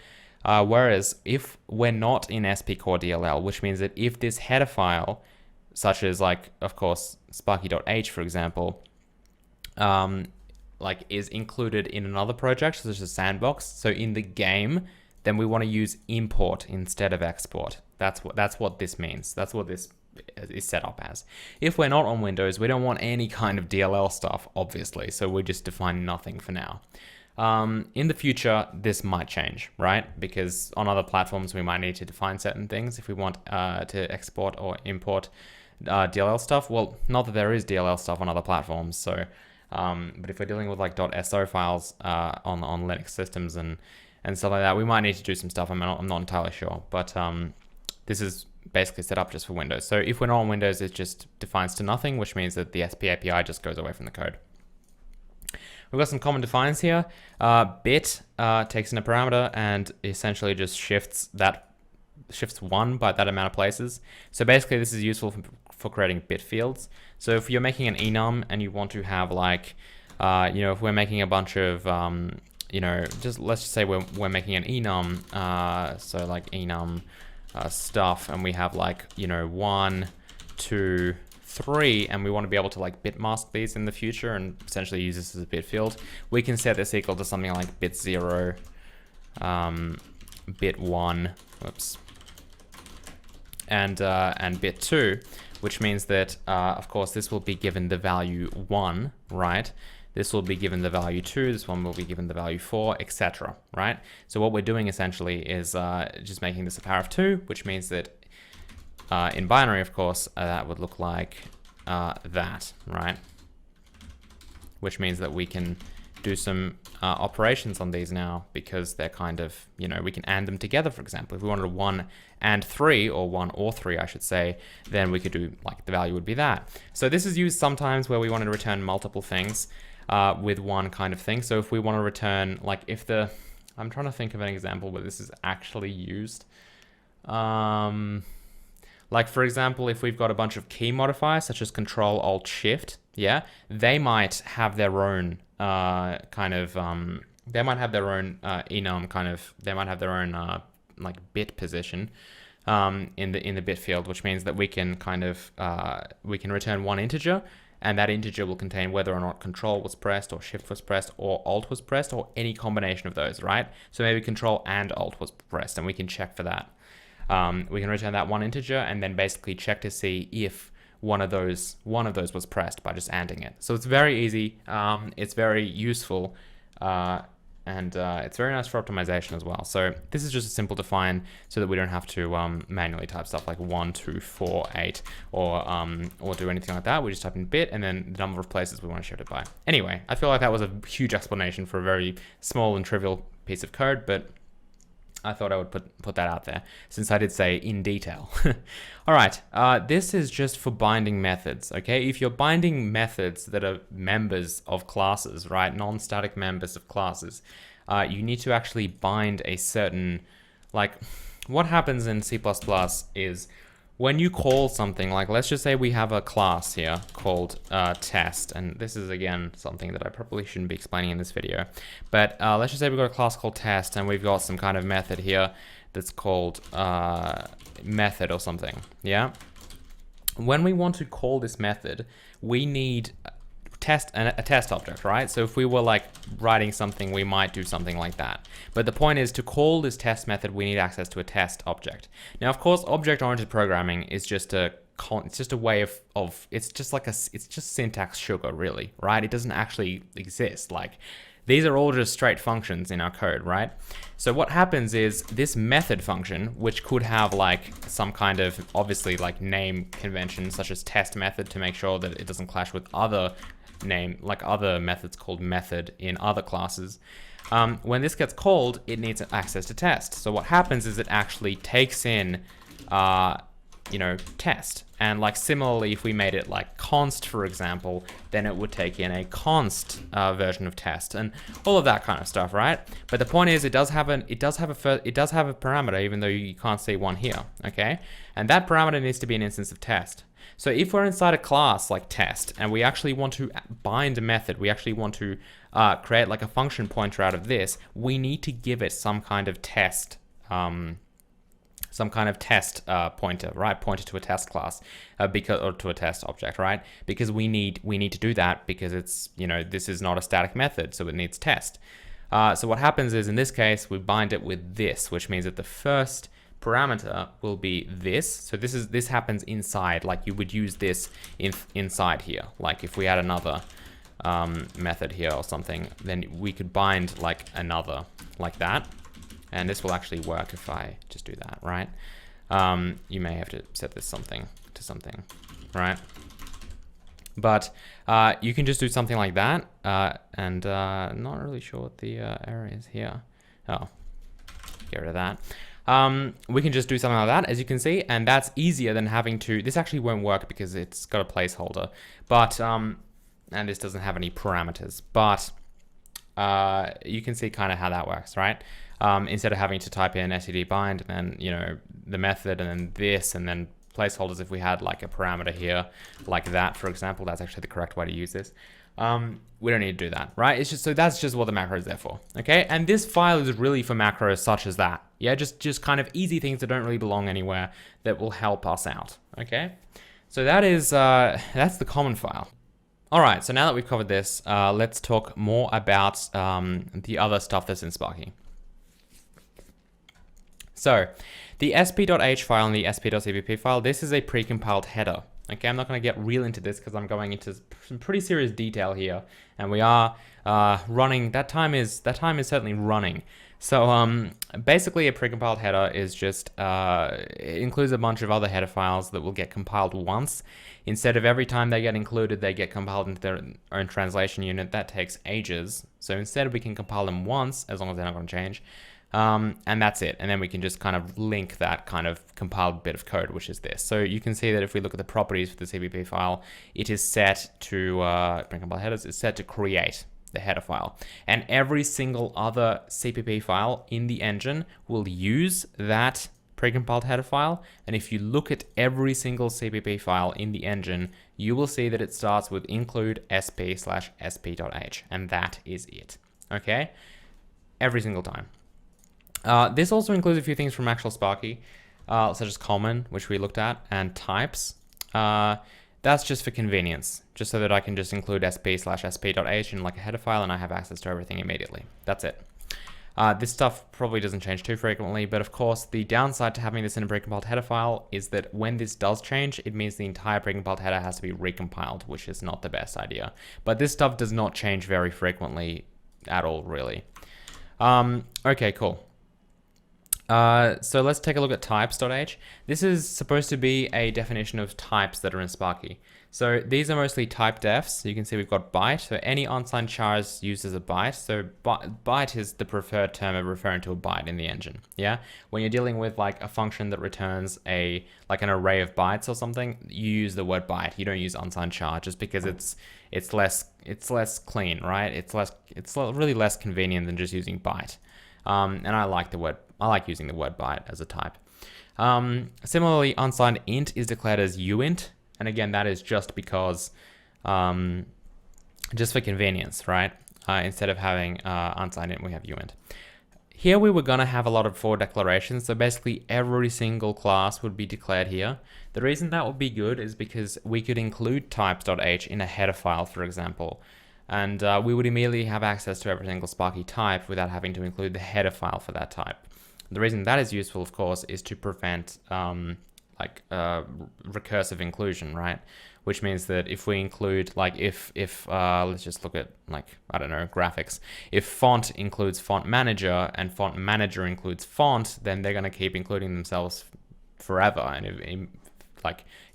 Whereas if we're not in SP core DLL, which means that if this header file, such as like, of course, Sparky.h, for example, like is included in another project, such as Sandbox, so in the game, then we want to use import instead of export. That's what this means. That's what this is set up as. If we're not on Windows, we don't want any kind of DLL stuff, obviously, so we just define nothing for now. In the future, this might change, right? Because on other platforms, we might need to define certain things if we want to export or import DLL stuff. Well, not that there is DLL stuff on other platforms, so but if we're dealing with like .so files on Linux systems and stuff like that, we might need to do some stuff. I'm not entirely sure, but this is basically set up just for Windows. So if we're not on Windows, it just defines to nothing, which means that the SP API just goes away from the code. We've got some common defines here. Bit takes in a parameter and essentially just shifts 1 by that amount of places. So basically this is useful for creating bit fields. So if you're making an enum and you want to have like, if we're making a bunch of, let's just say we're making an enum, so like enum stuff, and we have like, 1, 2, 3, and we want to be able to like bit mask these in the future and essentially use this as a bit field. We can set this equal to something like bit 0, bit 1, whoops, and bit 2, which means that, of course, this will be given the value 1, right? This will be given the value 2, this one will be given the value 4, etc., right? So what we're doing essentially is just making this a power of 2, which means that in binary, of course, that would look like that, right? Which means that we can do some operations on these now, because they're kind of, we can AND them together, for example. If we wanted a 1 and 3, or 1 or 3, I should say, then we could do, like, the value would be that. So this is used sometimes where we wanted to return multiple things with one kind of thing. So if we want to return, like, I'm trying to think of an example where this is actually used. Like, for example, if we've got a bunch of key modifiers, such as Control, Alt, Shift, yeah, they might have their own they might have their own enum they might have their own like bit position in the bit field, which means that we can we can return one integer, and that integer will contain whether or not Control was pressed, or Shift was pressed, or Alt was pressed, or any combination of those, right? So maybe Control and Alt was pressed, and we can check for that. We can return that one integer and then basically check to see if one of those was pressed by just ANDing it. So it's very easy, it's very useful, and it's very nice for optimization as well. So this is just a simple define so that we don't have to manually type stuff like 1, 2, 4, 8, or do anything like that. We just type in bit and then the number of places we want to shift it by. Anyway, I feel like that was a huge explanation for a very small and trivial piece of code, but I thought I would put that out there, since I did say in detail. All right, this is just for binding methods, okay? If you're binding methods that are members of classes, right, non-static members of classes, you need to actually bind a certain, like, what happens in C++ is when you call something, like let's just say we have a class here called test, and this is again something that I probably shouldn't be explaining in this video, but let's just say we've got a class called test and we've got some kind of method here that's called method or something, yeah? When we want to call this method, we need a test object, right? So if we were like writing something, we might do something like that. But the point is, to call this test method, we need access to a test object. Now, of course, object-oriented programming is just a way of it's just syntax sugar, really, right? It doesn't actually exist. Like, these are all just straight functions in our code, right? So what happens is this method function, which could have like some kind of, obviously, like name convention, such as test method, to make sure that it doesn't clash with other other methods called method in other classes. When this gets called, it needs access to test. So what happens is it actually takes in, test. And like similarly, if we made it like const, for example, then it would take in a const version of test and all of that kind of stuff, right? But the point is, it does have a parameter, even though you can't see one here, okay? And that parameter needs to be an instance of test. So if we're inside a class like test and we actually want to bind a method, we actually want to create like a function pointer out of this, we need to give it some kind of test pointer, right? Pointer to a test class, or to a test object, right? Because we need to do that because it's, this is not a static method, so it needs test. So what happens is, in this case, we bind it with this, which means that the first parameter will be this. So this happens inside, like you would use this inside here. Like if we had another method here or something, then we could bind like another like that. And this will actually work if I just do that, right? You may have to set this to something, right? But you can just do something like that, and not really sure what the error is here. Oh, get rid of that. We can just do something like that, as you can see, and that's easier than having to, this actually won't work because it's got a placeholder, but, and this doesn't have any parameters, but you can see kind of how that works, right? Instead of having to type in std bind and then, you know, the method and then this and then placeholders, if we had like a parameter here like that, for example, that's actually the correct way to use this. We don't need to do that, right? It's just, so that's just what the macro is there for, okay? And this file is really for macros such as that, yeah? Just kind of easy things that don't really belong anywhere that will help us out, okay? So that is, that's the common file. All right, so now that we've covered this, let's talk more about the other stuff that's in Sparky. So the sp.h file and the sp.cpp file, this is a precompiled header. Okay, I'm not going to get real into this because I'm going into some pretty serious detail here, and we are running. That time is certainly running. So basically, a precompiled header is just it includes a bunch of other header files that will get compiled once. Instead of every time they get included, they get compiled into their own translation unit. That takes ages. So instead, we can compile them once, as long as they're not going to change. And that's it. And then we can just kind of link that kind of compiled bit of code, which is this. So you can see that if we look at the properties for the CPP file, it is set to, precompiled headers, is set to create the header file. And every single other CPP file in the engine will use that precompiled header file. And if you look at every single CPP file in the engine, you will see that it starts with include sp/sp.h. And that is it. Okay? Every single time. This also includes a few things from actual Sparky, such as common, which we looked at, and types. That's just for convenience, just so that I can just include sp/sp.h in like a header file and I have access to everything immediately. That's it. This stuff probably doesn't change too frequently, but of course the downside to having this in a precompiled header file is that when this does change, it means the entire precompiled header has to be recompiled, which is not the best idea. But this stuff does not change very frequently at all, really. Okay, cool. So let's take a look at types.h. This is supposed to be a definition of types that are in Sparky. So these are mostly type defs. You can see we've got byte. So any unsigned char is used as a byte. So byte is the preferred term of referring to a byte in the engine. Yeah. When you're dealing with like a function that returns like an array of bytes or something, you use the word byte. You don't use unsigned char just because it's less clean, right? It's really less convenient than just using byte. And I like using the word byte as a type. Similarly, unsigned int is declared as uint, and again, that is just because, just for convenience, right? Instead of having unsigned int, we have uint. Here we were going to have a lot of for declarations, so basically every single class would be declared here. The reason that would be good is because we could include types.h in a header file, for example, and we would immediately have access to every single Sparky type without having to include the header file for that type. The reason that is useful, of course, is to prevent recursive inclusion, right? Which means that if we include, like, if let's just look at, like, I don't know, graphics. If font includes font manager and font manager includes font, then they're going to keep including themselves forever. And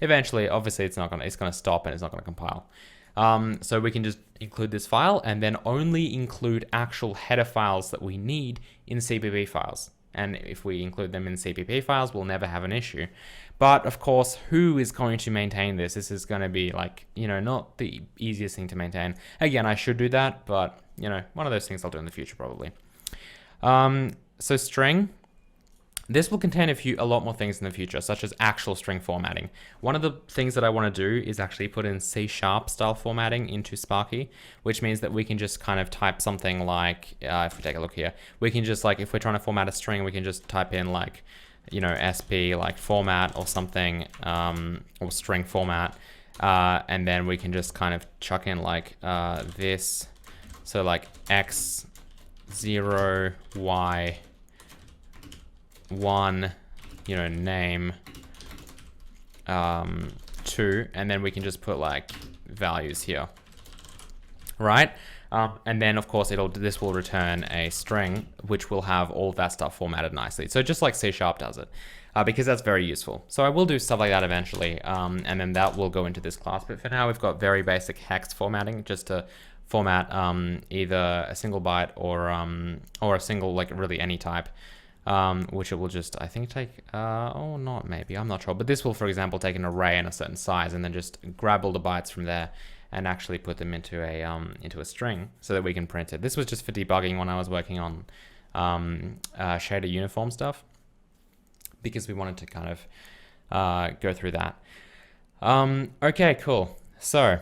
eventually, obviously, it's going to stop and it's not going to compile. So we can just include this file and then only include actual header files that we need in CPP files. And if we include them in CPP files, we'll never have an issue. But of course, who is going to maintain this? This is going to be like, not the easiest thing to maintain. Again, I should do that, but one of those things I'll do in the future probably. So string. This will contain a lot more things in the future, such as actual string formatting. One of the things that I want to do is actually put in C# style formatting into Sparky, which means that we can just kind of type something like, if we take a look here, we can just, like, if we're trying to format a string, we can just type in like, SP like format or something, or string format, and then we can just kind of chuck in like this, so like x0, y, 1, name, 2, and then we can just put like values here, right? And then of course this will return a string which will have all of that stuff formatted nicely. So just like C# does it, because that's very useful. So I will do stuff like that eventually, and then that will go into this class. But for now, we've got very basic hex formatting just to format either a single byte or a single, like, really any type. which it will just, I think, take, or not maybe, I'm not sure. But this will, for example, take an array in a certain size and then just grab all the bytes from there and actually put them into a string so that we can print it. This was just for debugging when I was working on shader uniform stuff, because we wanted to kind of go through that. Okay, cool. So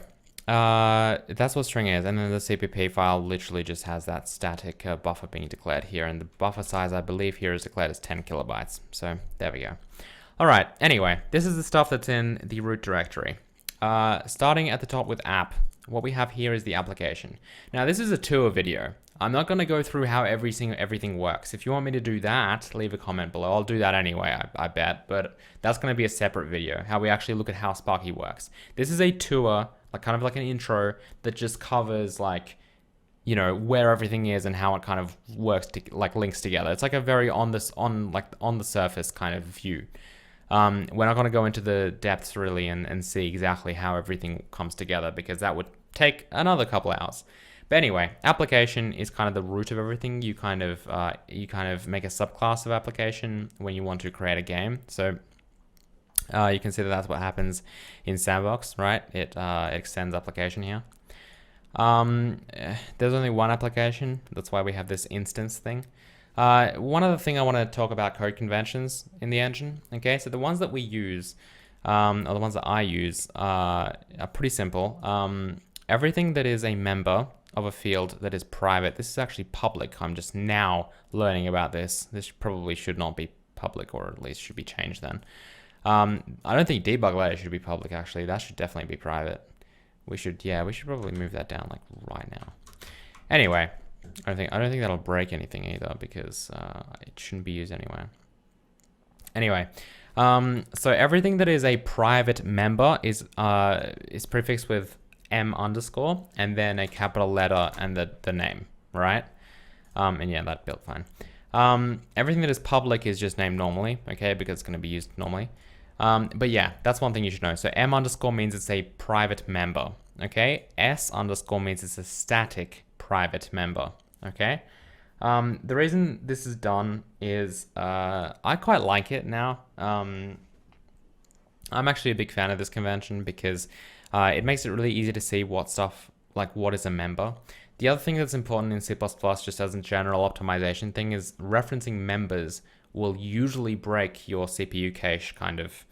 that's what string is, and then the CPP file literally just has that static buffer being declared here, and the buffer size I believe here is declared as 10 kilobytes. So there we go. All right. Anyway, this is the stuff that's in the root directory. Starting at the top with app, what we have here is the application. Now this is a tour video. I'm not going to go through how everything works. If you want me to do that, leave a comment below. I'll do that anyway, I bet, but that's going to be a separate video, how we actually look at how Sparky works. This is a tour, like kind of like an intro that just covers like, you know, where everything is and how it kind of works, like links together. It's like a very on the surface kind of view. We're not going to go into the depths really and see exactly how everything comes together, because that would take another couple hours. But anyway, application is kind of the root of everything. You kind of make a subclass of application when you want to create a game. So you can see that that's what happens in Sandbox, right? It extends application here. There's only one application. That's why we have this instance thing. One other thing I want to talk about code conventions in the engine. Okay, so the ones that we use, or the ones that I use, are pretty simple. Everything that is a member of a field that is private, this is actually public. I'm just now learning about this. This probably should not be public, or at least should be changed then. I don't think debug layer should be public actually. That should definitely be private. We should probably move that down like right now. Anyway, I don't think that'll break anything either, because it shouldn't be used anywhere. Anyway, so everything that is a private member is prefixed with M underscore and then a capital letter and the name, right? And yeah, that built fine. Everything that is public is just named normally, okay, because it's going to be used normally. But yeah, that's one thing you should know. So M underscore means it's a private member, okay? S underscore means it's a static private member, okay? The reason this is done is I quite like it now. I'm actually a big fan of this convention because it makes it really easy to see what stuff, like what is a member. The other thing that's important in C++, just as a general optimization thing, is referencing members will usually break your CPU cache kind of.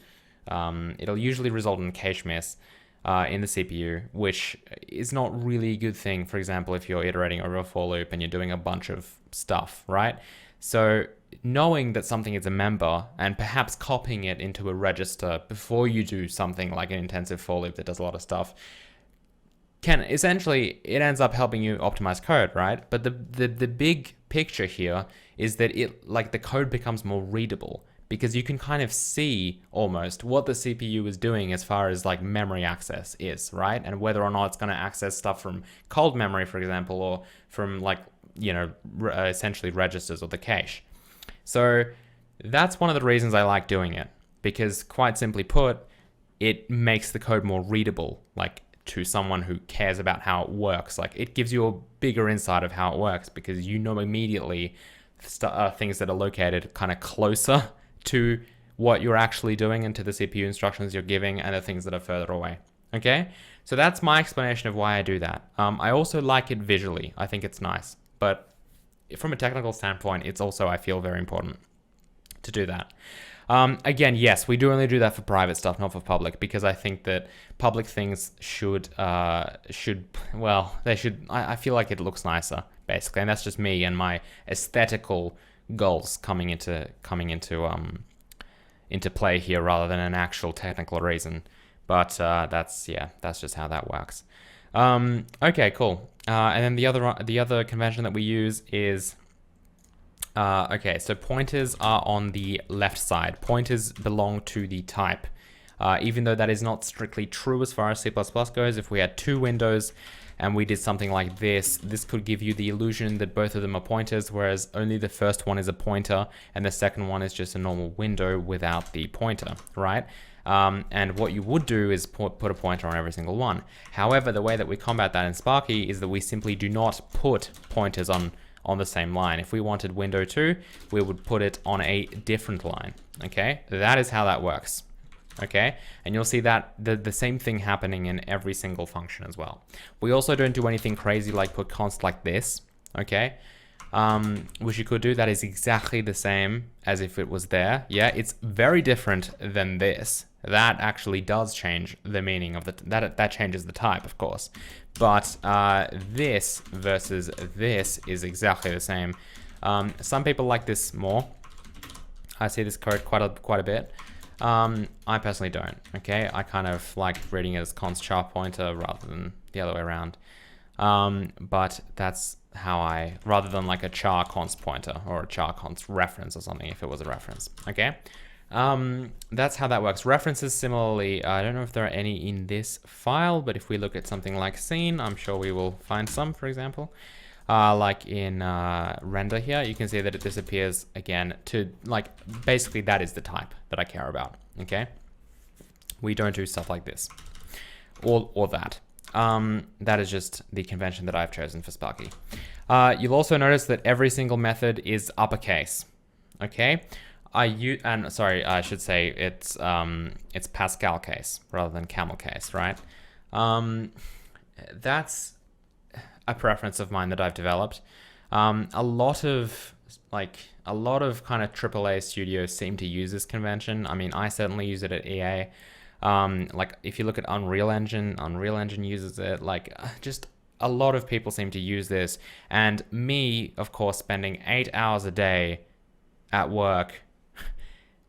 It'll usually result in cache miss in the CPU, which is not really a good thing. For example, if you're iterating over a for loop and you're doing a bunch of stuff, right? So knowing that something is a member and perhaps copying it into a register before you do something like an intensive for loop that does a lot of stuff can essentially, it ends up helping you optimize code, right? But the big picture here is that the code becomes more readable, because you can kind of see almost what the CPU is doing as far as like memory access is, right? And whether or not it's going to access stuff from cold memory, for example, or from like, you know, essentially registers or the cache. So that's one of the reasons I like doing it, because quite simply put, it makes the code more readable, like to someone who cares about how it works. Like it gives you a bigger insight of how it works, because you know immediately things that are located kind of closer to what you're actually doing and to the CPU instructions you're giving, and the things that are further away. Okay, so that's my explanation of why I do that. I also like it visually. I think it's nice, but from a technical standpoint, it's also, I feel, very important to do that. Again, yes, we do only do that for private stuff, not for public, because I think that public things should, well, they should, I feel like it looks nicer, basically, and that's just me and my aesthetical goals coming into play here, rather than an actual technical reason. But that's just how that works. Okay, cool. And then the other convention that we use is okay, so pointers are on the left side. Pointers belong to the type. Even though that is not strictly true as far as C++ goes, if we had two windows and we did something like this, this could give you the illusion that both of them are pointers, whereas only the first one is a pointer and the second one is just a normal window without the pointer, right? And what you would do is put a pointer on every single one. However, the way that we combat that in Sparky is that we simply do not put pointers on on the same line. If we wanted window 2, we would put it on a different line, okay? That is how that works, okay? And you'll see that the same thing happening in every single function as well. We also don't do anything crazy like put const like this, okay? Which you could do. That is exactly the same as if it was there. Yeah, it's very different than this. That actually does change the meaning of that changes the type, of course. But this versus this is exactly the same. Some people like this more. I see this code quite a bit. I personally don't, okay? I kind of like reading it as const char pointer rather than the other way around. But that's how rather than like a char const pointer or a char const reference or something if it was a reference, okay? That's how that works. References similarly, I don't know if there are any in this file, but if we look at something like scene, I'm sure we will find some, for example. Like in render here, you can see that it disappears again to like, basically that is the type that I care about, okay? We don't do stuff like this or that. That is just the convention that I've chosen for Sparky. You'll also notice that every single method is uppercase, okay? I should say it's Pascal case rather than camel case, right? That's a preference of mine that I've developed. A lot of kind of AAA studios seem to use this convention. I mean, I certainly use it at EA. Like if you look at Unreal Engine uses it. Like just a lot of people seem to use this, and me, of course, spending 8 hours a day at work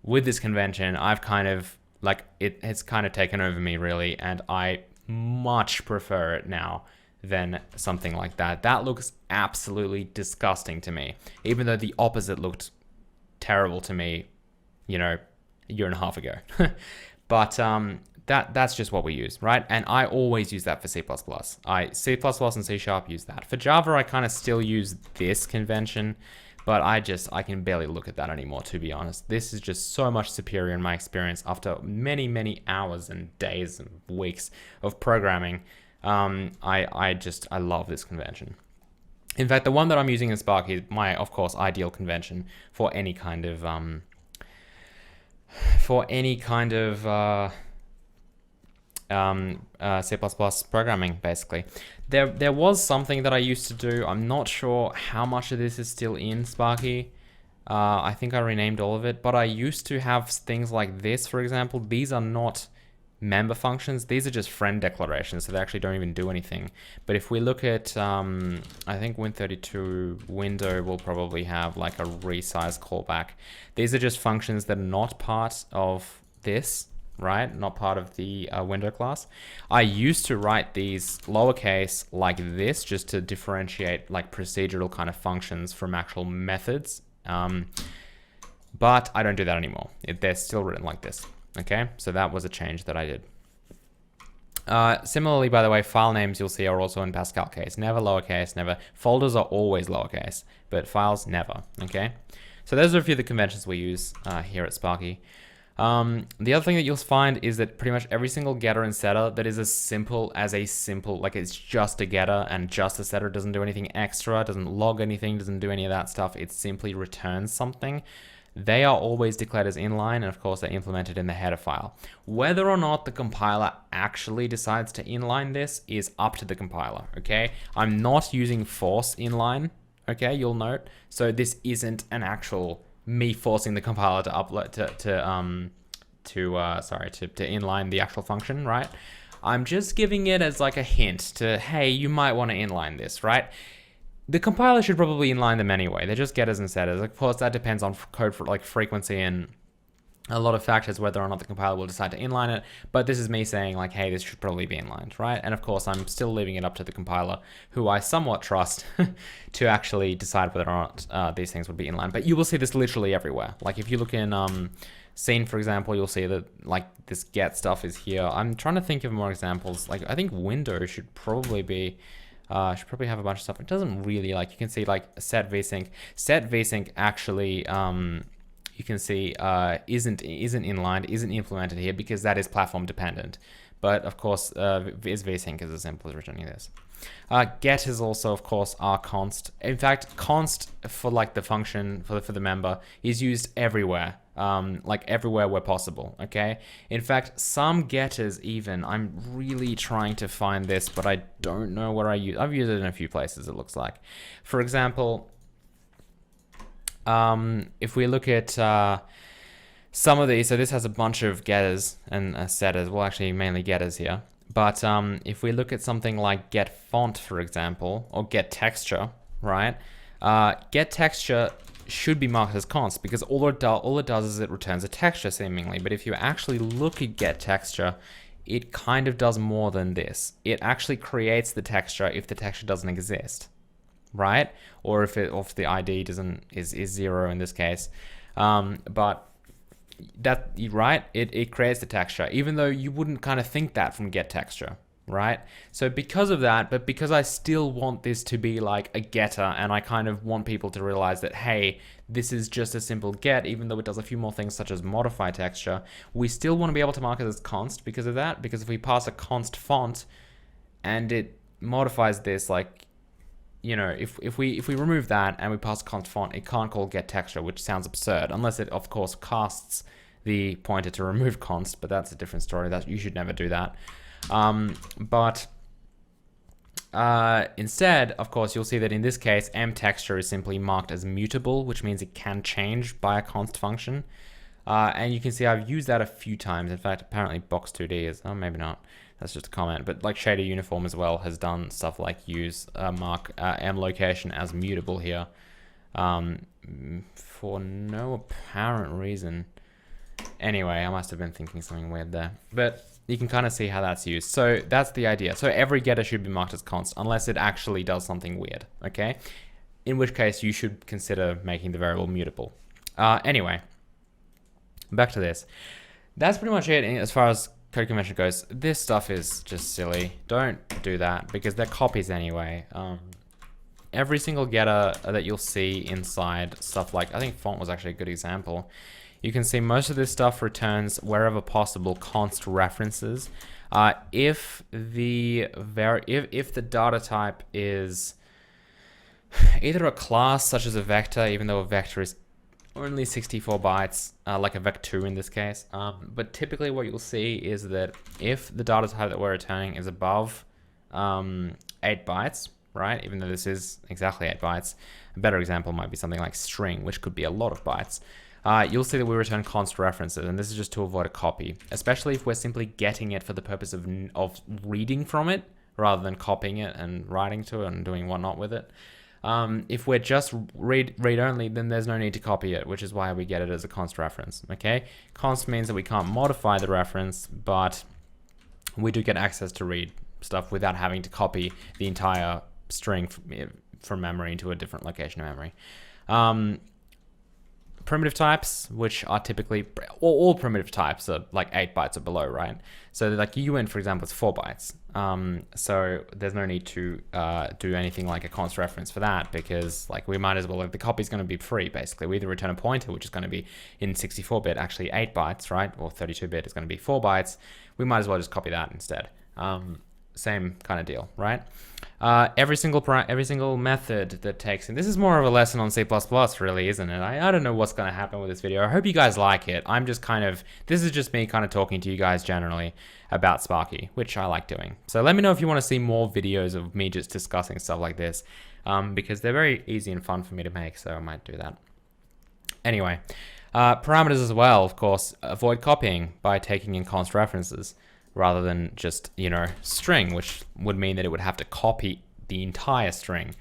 with this convention, I've kind of like it's kind of taken over me really, and I much prefer it now than something like that. That looks absolutely disgusting to me, even though the opposite looked terrible to me, you know, a year and a half ago. But that's just what we use, right? And I always use that for C++. C++ and C# use that. For Java, I kind of still use this convention, but I can barely look at that anymore, to be honest. This is just so much superior in my experience after many, many hours and days and weeks of programming. I love this convention. In fact, the one that I'm using in Sparky is my, of course, ideal convention for any kind of C++ programming, basically. There was something that I used to do. I'm not sure how much of this is still in Sparky. I think I renamed all of it, but I used to have things like this, for example. These are not member functions. These are just friend declarations, so they actually don't even do anything. But if we look at, I think Win32 window will probably have like a resize callback. These are just functions that are not part of this, right? Not part of the window class. I used to write these lowercase like this just to differentiate like procedural kind of functions from actual methods. But I don't do that anymore. They're still written like this. Okay, so that was a change that I did. Similarly, by the way, file names you'll see are also in Pascal case. Never lowercase, never. Folders are always lowercase, but files never, okay? So those are a few of the conventions we use here at Sparky. The other thing that you'll find is that pretty much every single getter and setter that is as simple, like it's just a getter and just a setter, doesn't do anything extra, doesn't log anything, doesn't do any of that stuff. It simply returns something. They are always declared as inline, and of course they're implemented in the header file. Whether or not the compiler actually decides to inline this is up to the compiler, okay? I'm not using force inline, okay, you'll note. So this isn't an actual me forcing the compiler to upload to inline the actual function, right? I'm just giving it as like a hint to, hey, you might want to inline this, right? The compiler should probably inline them anyway. They're just getters and setters. Of course, that depends on code for like frequency and a lot of factors whether or not the compiler will decide to inline it. But this is me saying like, hey, this should probably be inlined, right? And of course, I'm still leaving it up to the compiler, who I somewhat trust, to actually decide whether or not these things would be inlined. But you will see this literally everywhere. Like if you look in scene, for example, you'll see that like this get stuff is here. I'm trying to think of more examples. Like I think window should probably be. Should probably have a bunch of stuff. It doesn't really, like, you can see like set vsync. Set vsync actually, you can see isn't inlined, isn't implemented here because that is platform dependent. But of course, is vsync is as simple as returning this. Getters also, of course, are const. In fact, const for like the function for the member is used everywhere, like everywhere where possible. Okay. In fact, some getters even, I'm really trying to find this, but I don't know where I use. I've used it in a few places. It looks like, for example, if we look at some of these, so this has a bunch of getters and setters. Well, actually, mainly getters here. But if we look at something like get font, for example, or get texture, right? Get texture should be marked as const because all it does is it returns a texture seemingly. But if you actually look at get texture, it kind of does more than this. It actually creates the texture if the texture doesn't exist, right? Or if the ID is 0 in this case. But that, right, it creates the texture, even though you wouldn't kind of think that from get texture, right? So because of that, but because I still want this to be like a getter, and I kind of want people to realize that, hey, this is just a simple get, even though it does a few more things such as modify texture, we still want to be able to mark it as const because of that. Because if we pass a const font and it modifies this, like, you know, if we remove that and we pass const font, it can't call get texture, which sounds absurd, unless it of course casts the pointer to remove const, but that's a different story. That you should never do that. Instead, of course, you'll see that in this case, mTexture is simply marked as mutable, which means it can change by a const function. And you can see I've used that a few times. In fact, apparently Box2D is, oh, maybe not. That's just a comment. But like Shader Uniform as well has done stuff like use mark mLocation as mutable here for no apparent reason. Anyway, I must have been thinking something weird there. But you can kind of see how that's used. So that's the idea. So every getter should be marked as const unless it actually does something weird, okay? In which case you should consider making the variable mutable. Anyway, back to this. That's pretty much it as far as code convention goes. This stuff is just silly. Don't do that because they're copies anyway. Every single getter that you'll see inside stuff like, I think font was actually a good example. You can see most of this stuff returns wherever possible const references. If the data type is either a class such as a vector, even though a vector is only 64 bytes, like a vec2 in this case. But typically what you'll see is that if the data type that we're returning is above 8 bytes, right? Even though this is exactly 8 bytes, a better example might be something like string, which could be a lot of bytes. You'll see that we return const references, and this is just to avoid a copy, especially if we're simply getting it for the purpose of reading from it, rather than copying it and writing to it and doing whatnot with it. If we're just read only, then there's no need to copy it, which is why we get it as a const reference, okay? Const means that we can't modify the reference, but we do get access to read stuff without having to copy the entire string from memory into a different location of memory. Primitive types, which are typically, all primitive types are like 8 bytes or below, right? So like UN, for example, is 4 bytes. So there's no need to do anything like a const reference for that, because like we might as well, like the copy is going to be free, basically. We either return a pointer, which is going to be in 64-bit, actually 8 bytes, right? Or 32-bit is going to be 4 bytes. We might as well just copy that instead. Same kind of deal, right? Every single method that takes, and this is more of a lesson on C++, really, isn't it? I don't know what's going to happen with this video. I hope you guys like it. I'm just this is just me kind of talking to you guys generally about Sparky, which I like doing. So let me know if you want to see more videos of me just discussing stuff like this, because they're very easy and fun for me to make, so I might do that. Anyway, parameters as well, of course, avoid copying by taking in const references, rather than just, you know, string, which would mean that it would have to copy the entire string,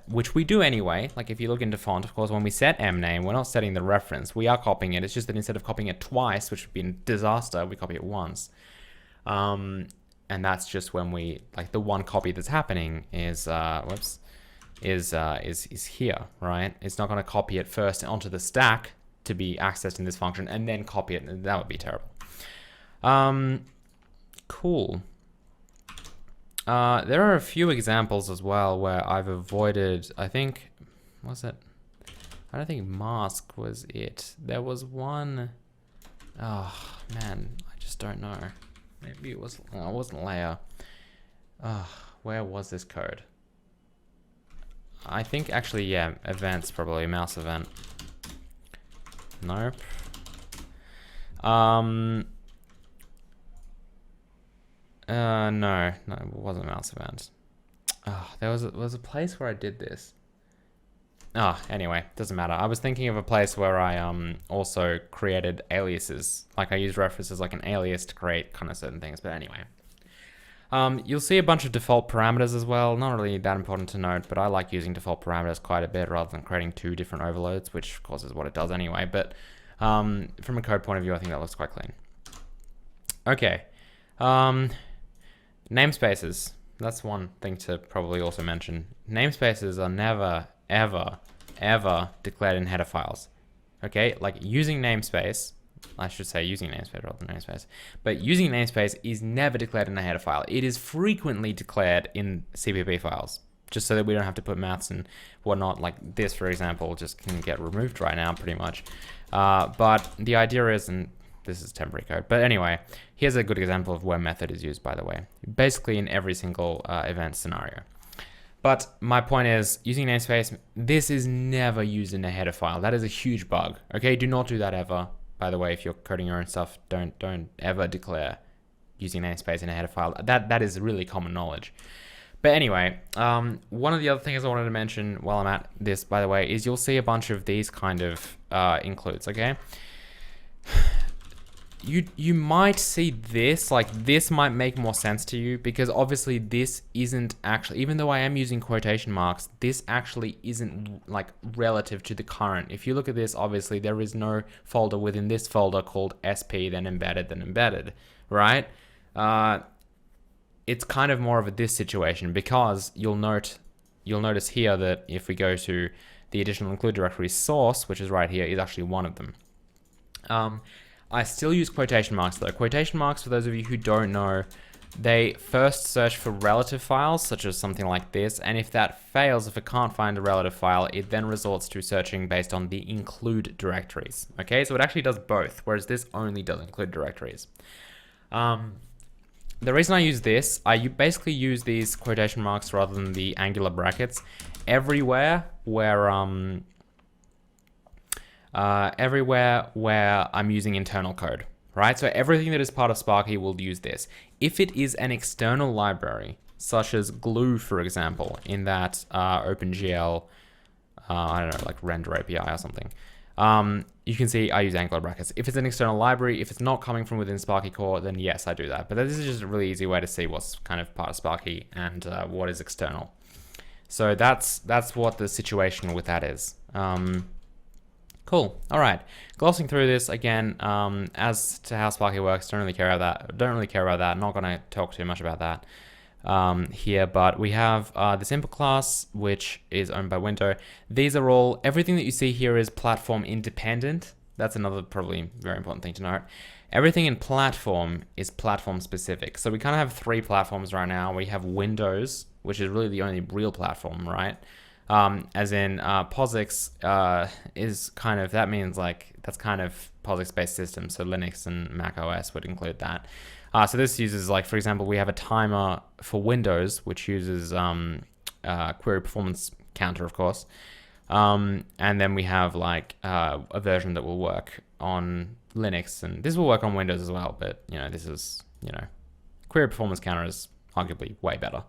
which we do anyway. Like if you look into font, of course, when we set mname, we're not setting the reference, we are copying it. It's just that instead of copying it twice, which would be a disaster, we copy it once. And that's just when we, like the one copy that's happening is, is here, right? It's not gonna copy it first onto the stack to be accessed in this function and then copy it, and that would be terrible. Cool. There are a few examples as well where I've avoided, I think, was it? I don't think mask was it. There was one, oh man, I just don't know. Maybe it was, no, it wasn't layer. where was this code? I think actually, yeah, events, probably mouse event. Nope. No, it wasn't mouse event. Oh, there was a place where I did this. Anyway, doesn't matter. I was thinking of a place where I also created aliases. Like I used references like an alias to create kind of certain things. But anyway, you'll see a bunch of default parameters as well. Not really that important to note, but I like using default parameters quite a bit rather than creating two different overloads, which of course is what it does anyway. But from a code point of view, I think that looks quite clean. Okay, namespaces. That's one thing to probably also mention. Namespaces are never, ever, ever declared in header files. Okay, like using namespace, I should say using namespace rather than namespace, but using namespace is never declared in a header file. It is frequently declared in CPP files, just so that we don't have to put maths and whatnot. Like this, for example, just can get removed right now pretty much. But the idea is, and this is temporary code, but anyway, here's a good example of where method is used, by the way, basically in every single event scenario. But my point is, using namespace, this is never used in a header file. That is a huge bug. Okay, do not do that ever. By the way, if you're coding your own stuff, don't ever declare using namespace in a header file. That is really common knowledge. But anyway, one of the other things I wanted to mention while I'm at this, by the way, is you'll see a bunch of these kind of includes. Okay. You might see this, like this might make more sense to you because obviously this isn't actually, even though I am using quotation marks, this actually isn't like relative to the current. If you look at this, obviously there is no folder within this folder called SP, then embedded, right? It's kind of more of a this situation because you'll notice here that if we go to the additional include directory source, which is right here, is actually one of them. I still use quotation marks though. Quotation marks, for those of you who don't know, they first search for relative files, such as something like this, and if that fails, if it can't find a relative file, it then resorts to searching based on the include directories. Okay, so it actually does both, whereas this only does include directories. The reason I use this, I basically use these quotation marks rather than the angular brackets everywhere where I'm using internal code, right? So everything that is part of Sparky will use this. If it is an external library, such as glue, for example, in that OpenGL, I don't know, like render API or something, you can see I use angular brackets. If it's an external library, if it's not coming from within Sparky core, then yes, I do that. But this is just a really easy way to see what's kind of part of Sparky and what is external. So that's what the situation with that is. Cool. All right. Glossing through this again, as to how Sparky works, don't really care about that. I'm not going to talk too much about that here, but we have this input class, which is owned by Window. These are all, everything that you see here is platform independent. That's another probably very important thing to note. Everything in platform is platform specific. So we kind of have three platforms right now. We have Windows, which is really the only real platform, right? As in POSIX is kind of, that means like, that's kind of POSIX-based system, so Linux and Mac OS would include that. So this uses, like, for example, we have a timer for Windows, which uses query performance counter, of course. And then we have like a version that will work on Linux, and this will work on Windows as well, but, you know, this is, you know, query performance counter is arguably way better.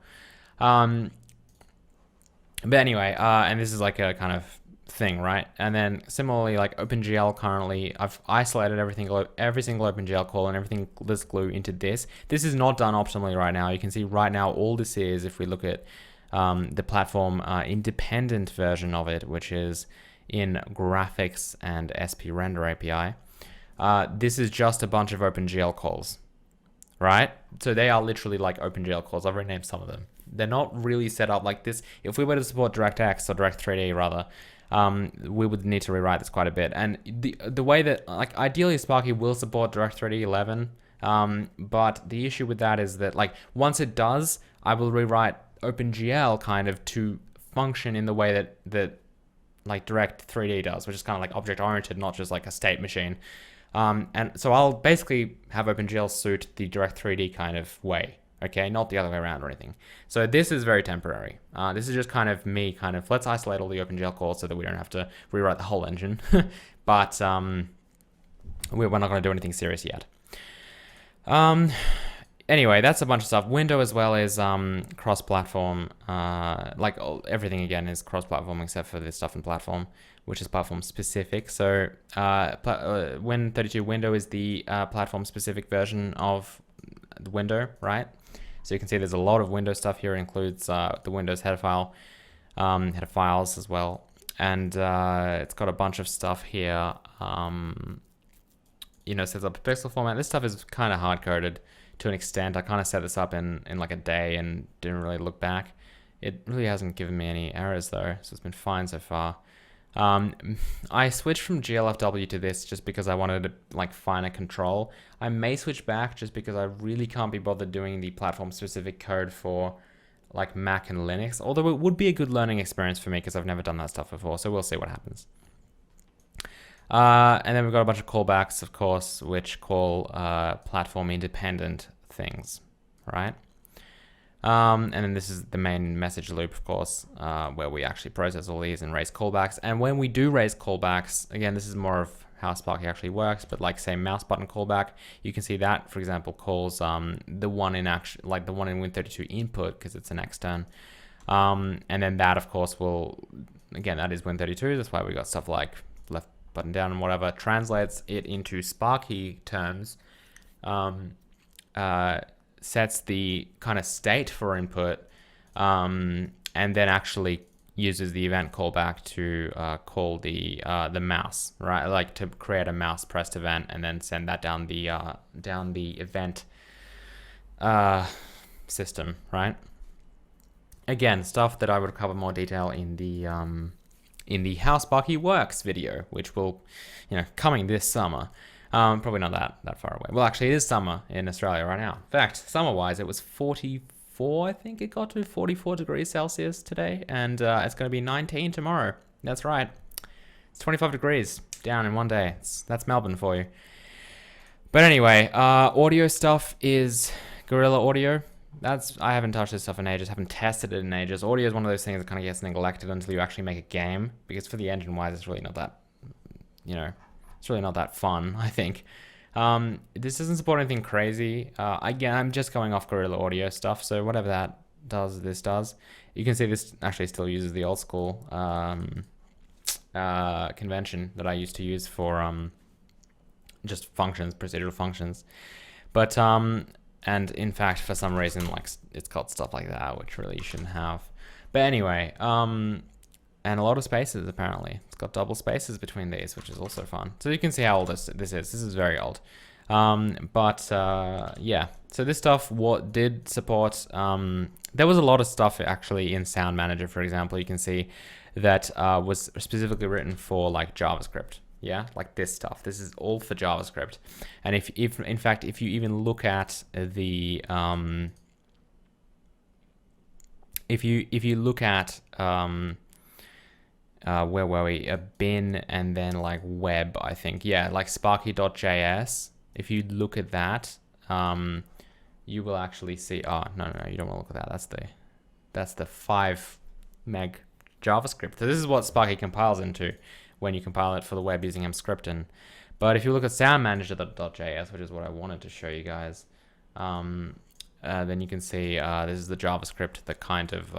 But anyway, and this is like a kind of thing, right? And then similarly, like OpenGL currently, I've isolated every single OpenGL call and everything this glue into this. This is not done optimally right now. You can see right now all this is, if we look at the platform independent version of it, which is in graphics and SP render API, this is just a bunch of OpenGL calls, right? So they are literally like OpenGL calls. I've renamed some of them. They're not really set up like this. If we were to support DirectX or Direct3D rather, we would need to rewrite this quite a bit. And the way that, like, ideally Sparky will support Direct3D 11, but the issue with that is that, like, once it does, I will rewrite OpenGL kind of to function in the way that like Direct3D does, which is kind of like object-oriented, not just like a state machine. And so I'll basically have OpenGL suit the Direct3D kind of way, okay, not the other way around or anything. So this is very temporary. This is just kind of me kind of, let's isolate all the OpenGL calls so that we don't have to rewrite the whole engine. But we're not going to do anything serious yet. Anyway, that's a bunch of stuff. Window as well is cross-platform. Like everything again is cross-platform except for this stuff in platform, which is platform specific. So Win32 Window is the platform-specific version of the window, right? So you can see there's a lot of Windows stuff here. It includes the Windows header file, header files as well, and it's got a bunch of stuff here. Sets up a pixel format. This stuff is kind of hard-coded to an extent. I kind of set this up in like a day and didn't really look back. It really hasn't given me any errors though, so it's been fine so far. I switched from GLFW to this just because I wanted to like finer control. I may switch back just because I really can't be bothered doing the platform specific code for like Mac and Linux, although it would be a good learning experience for me because I've never done that stuff before, so we'll see what happens. And then we've got a bunch of callbacks, of course, which call platform independent things, right? And then this is the main message loop, of course, where we actually process all these and raise callbacks. And when we do raise callbacks, again, this is more of how Sparky actually works, but like say mouse button callback, you can see that, for example, calls the one in Win32 input because it's an extern. And then that, of course, will, again, that is Win32. That's why we got stuff like left button down and whatever, translates it into Sparky terms, sets the kind of state for input, and then actually uses the event callback to call the mouse, right? Like to create a mouse pressed event and then send that down the event system, right? Again, stuff that I would cover more detail in the How Sparky Works video, which will, coming this summer. Probably not that far away. Well, actually, it is summer in Australia right now. In fact, summer-wise, it was 44, I think it got to 44 degrees Celsius today, and it's going to be 19 tomorrow. That's right. It's 25 degrees down in one day. That's Melbourne for you. But anyway, audio stuff is Gorilla Audio. I haven't touched this stuff in ages, haven't tested it in ages. Audio is one of those things that kind of gets neglected until you actually make a game, because for the engine-wise, it's really not that, it's really not that fun, I think. This doesn't support anything crazy. Again, I'm just going off Gorilla Audio stuff, so whatever that does, this does. You can see this actually still uses the old school convention that I used to use for just functions, procedural functions. But and in fact, for some reason, like it's got stuff like that, which really you shouldn't have. But anyway, and a lot of spaces apparently. It's got double spaces between these, which is also fun. So you can see how old this is. This is very old. Yeah. So this stuff did support. There was a lot of stuff actually in Sound Manager, for example. You can see that was specifically written for like JavaScript. Yeah, like this stuff. This is all for JavaScript. And if in fact, if you even look at the if you look at where were we? A bin and then like web, I think. Yeah, like Sparky.js. If you look at that, you will actually see. Oh no, you don't want to look at that. That's the 5 meg JavaScript. So this is what Sparky compiles into when you compile it for the web using mscripten. But if you look at soundmanager.js, which is what I wanted to show you guys, then you can see this is the JavaScript that kind of,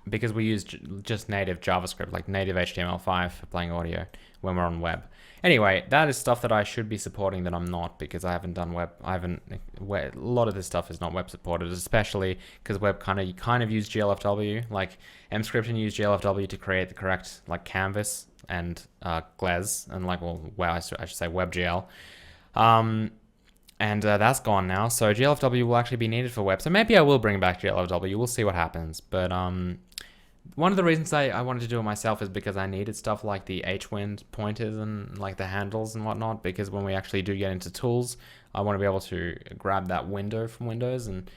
because we use just native JavaScript, like native HTML5 for playing audio when we're on web. Anyway, that is stuff that I should be supporting that I'm not, because I haven't done web. A lot of this stuff is not web supported, especially because web you kind of use GLFW. Like mscripten use GLFW to create the correct like canvas and GLES and like, I should say WebGL. And that's gone now. So GLFW will actually be needed for web. So maybe I will bring back GLFW. We'll see what happens. But one of the reasons I wanted to do it myself is because I needed stuff like the H-Wind pointers and like the handles and whatnot, because when we actually do get into tools, I want to be able to grab that window from Windows. And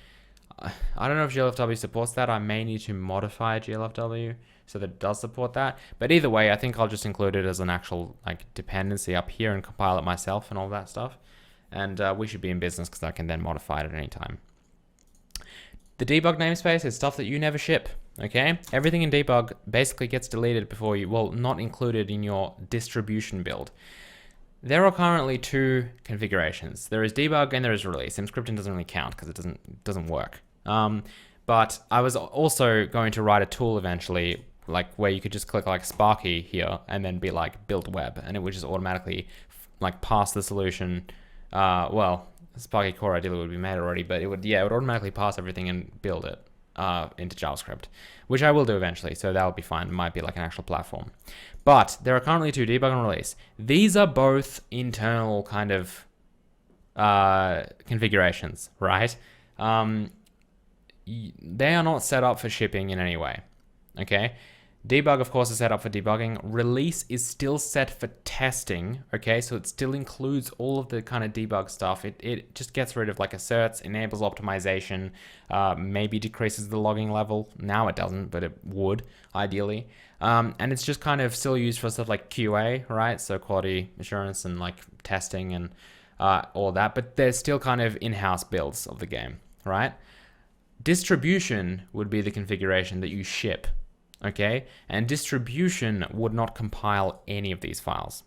I don't know if GLFW supports that. I may need to modify GLFW so that it does support that. But either way, I think I'll just include it as an actual like dependency up here and compile it myself and all that stuff. and we should be in business because I can then modify it at any time. The debug namespace is stuff that you never ship, okay? Everything in debug basically gets deleted before you, well, not included in your distribution build. There are currently two configurations. There is debug and there is release. Emscripten doesn't really count because it doesn't work. But I was also going to write a tool eventually, like where you could just click like Sparky here and then be like build web, and it would just automatically like pass the solution. Well, Sparky core ideally would be made already, but it would automatically pass everything and build it into JavaScript, which I will do eventually. So that would be fine. It might be like an actual platform. But there are currently two, debug and release. These are both internal kind of configurations, right? They are not set up for shipping in any way, okay? Debug, of course, is set up for debugging. Release is still set for testing, okay? So it still includes all of the kind of debug stuff. It just gets rid of like asserts, enables optimization, maybe decreases the logging level. Now it doesn't, but it would, ideally. And it's just kind of still used for stuff like QA, right? So quality assurance and like testing and all that. But there's still kind of in-house builds of the game, right? Distribution would be the configuration that you ship. Okay, and distribution would not compile any of these files.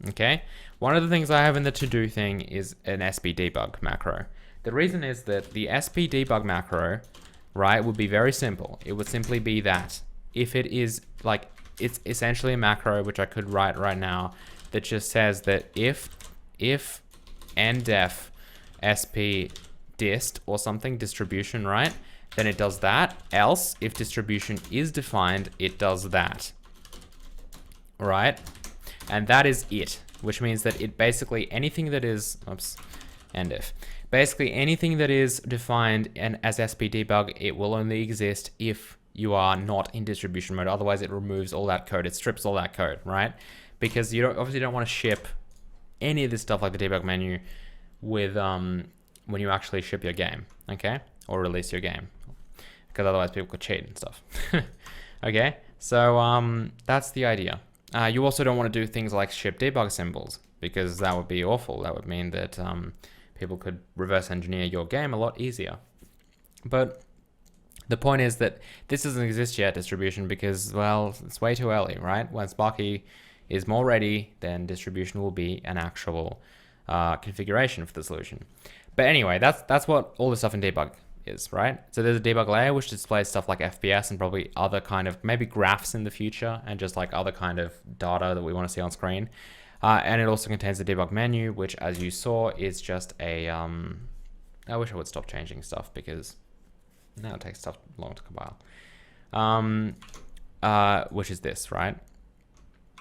Okay, one of the things I have in the to-do thing is an sp-debug macro. The reason is that the sp-debug macro, right, would be very simple. It would simply be that if it is like, it's essentially a macro, which I could write right now, that just says that if ndef sp dist or something, distribution, right, then it does that. Else, if distribution is defined, it does that. All right? And that is it, which means that it basically, anything that is, ndef. Basically, anything that is defined as sp-debug, it will only exist if you are not in distribution mode. Otherwise, it removes all that code. It strips all that code, right? Because you obviously don't want to ship any of this stuff like the debug menu with when you actually ship your game, okay? Or release your game. Because otherwise people could cheat and stuff. Okay, so that's the idea. You also don't want to do things like ship debug symbols, because that would be awful. That would mean that people could reverse engineer your game a lot easier. But the point is that this doesn't exist yet, distribution, because, well, it's way too early, right? When Sparky is more ready, then distribution will be an actual configuration for the solution. But anyway, that's what all the stuff in debug is, right? So there's a debug layer which displays stuff like FPS and probably other kind of, maybe graphs in the future, and just like other kind of data that we want to see on screen. And it also contains the debug menu, which, as you saw, is just a, I wish I would stop changing stuff because now it takes stuff long to compile. Which is this, right?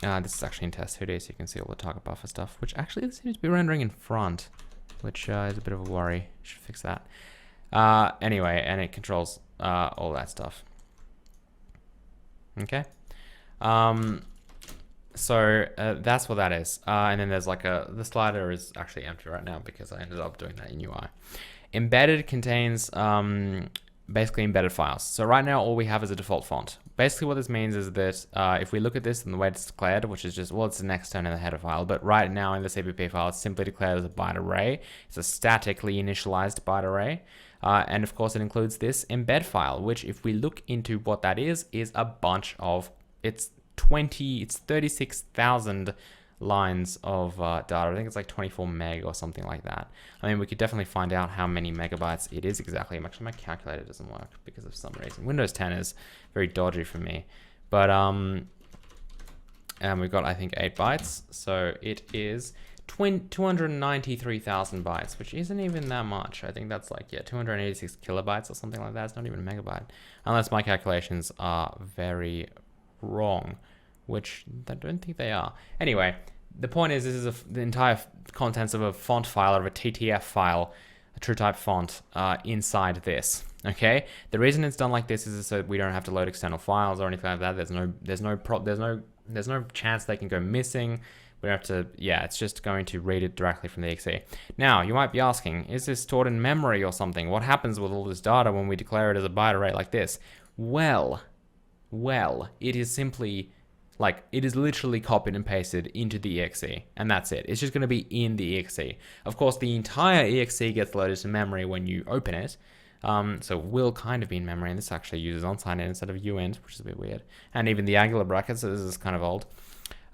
This is actually in test 2D, so you can see all the target buffer stuff, which actually seems to be rendering in front, which is a bit of a worry. Should fix that. Anyway, and it controls all that stuff. Okay. So that's what that is. And then there's like the slider is actually empty right now because I ended up doing that in UI. Embedded contains basically embedded files. So right now all we have is a default font. Basically what this means is that if we look at this and the way it's declared, which is just, well, it's the next turn in the header file, but right now in the CPP file, it's simply declared as a byte array. It's a statically initialized byte array. And of course it includes this embed file, which if we look into what that is a bunch of, it's 36,000 lines of data. I think it's like 24 meg or something like that. I mean, we could definitely find out how many megabytes it is exactly. Actually, my calculator doesn't work because of some reason. Windows 10 is very dodgy for me. But and we've got, I think, 8 bytes. So it is 293,000 bytes, which isn't even that much. I think that's like, yeah, 286 kilobytes or something like that. It's not even a megabyte. Unless my calculations are very wrong, which I don't think they are. Anyway, the point is, this is the entire contents of a font file, or of a TTF file, a true type font, inside this. Okay, the reason it's done like this is so we don't have to load external files or anything like that. There's no chance they can go missing. We don't have to, yeah, it's just going to read it directly from the exe. Now, you might be asking, is this stored in memory or something? What happens with all this data when we declare it as a byte array like this? Well, it is simply Like, it is literally copied and pasted into the exe, and that's it. It's just going to be in the exe. Of course, the entire exe gets loaded to memory when you open it, so it will kind of be in memory, and this actually uses onSign instead of uint, which is a bit weird. And even the angular brackets, so this is kind of old.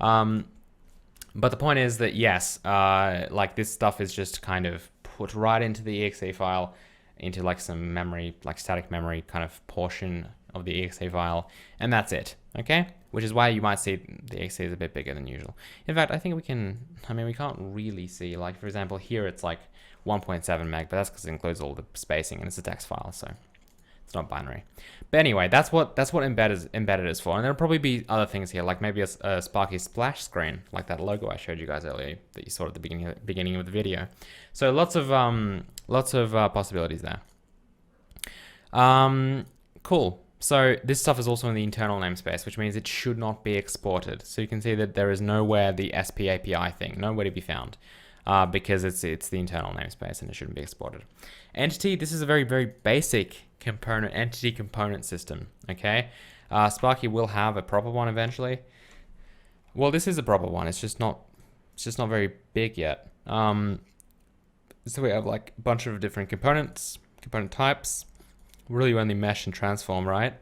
But the point is that, yes, like, this stuff is just kind of put right into the exe file, into like some memory, like static memory kind of portion of the exe file, and that's it, okay? Which is why you might see the exe is a bit bigger than usual. In fact, I think we can, I mean, we can't really see, like, for example, here it's like 1.7 meg, but that's because it includes all the spacing, and it's a text file, so it's not binary. But anyway, that's what embedded is for. And there'll probably be other things here, like maybe a Sparky splash screen, like that logo I showed you guys earlier that you saw at the beginning of the video. So lots of possibilities there. Cool. So this stuff is also in the internal namespace, which means it should not be exported. So you can see that there is nowhere the SP API thing, nowhere to be found, because it's the internal namespace and it shouldn't be exported. Entity, this is a very, very basic entity component system, okay? Sparky will have a proper one eventually. Well, this is a proper one. It's just not very big yet. So we have like a bunch of different component types. Really only mesh and transform, right?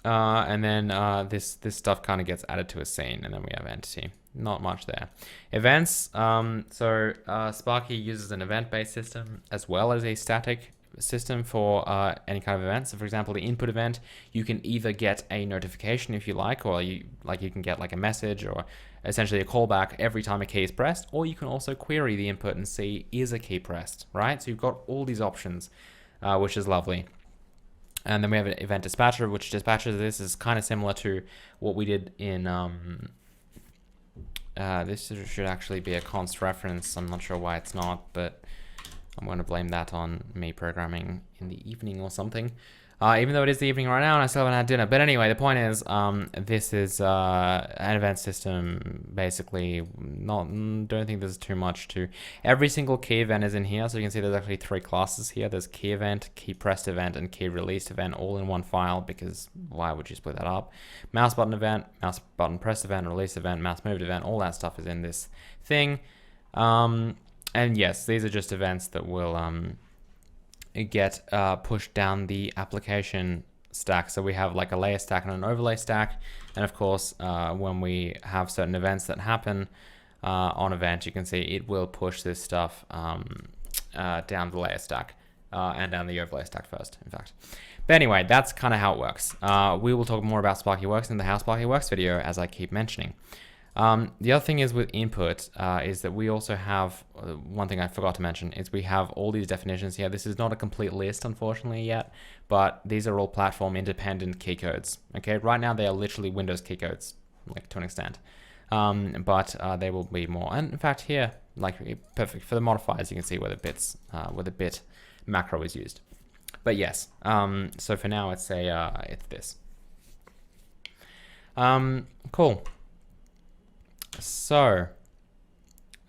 And then this stuff kind of gets added to a scene, and then we have entity. Not much there. Events. Sparky uses an event-based system as well as a static system for any kind of event. So for example, the input event, you can either get a notification if you like, or you can get like a message or essentially a callback every time a key is pressed, or you can also query the input and see, is a key pressed, right? So you've got all these options, which is lovely. And then we have an event dispatcher, which dispatches this. Is kind of similar to what we did in, this should actually be a const reference. I'm not sure why it's not, but I'm going to blame that on me programming in the evening or something. Even though it is the evening right now and I still haven't had dinner. But anyway, the point is, this is an event system, basically. Don't think there's too much to... Every single key event is in here, so you can see there's actually 3 classes here. There's key event, key pressed event, and key released event all in one file, because why would you split that up? Mouse button event, mouse button pressed event, release event, mouse moved event, all that stuff is in this thing. And yes, these are just events that will... get pushed down the application stack. So we have like a layer stack and an overlay stack. And of course, when we have certain events that happen on event, you can see it will push this stuff down the layer stack and down the overlay stack first, in fact. But anyway, that's kind of how it works. We will talk more about Sparky Works in the How Sparky Works video, as I keep mentioning. The other thing is with input is that we also have, one thing I forgot to mention, is we have all these definitions here. This is not a complete list, unfortunately, yet, but these are all platform independent key codes. Okay, right now they are literally Windows key codes, like to an extent, but they will be more. And in fact here, like perfect for the modifiers, you can see where the bit macro is used. But yes, so for now it's this. Cool. So,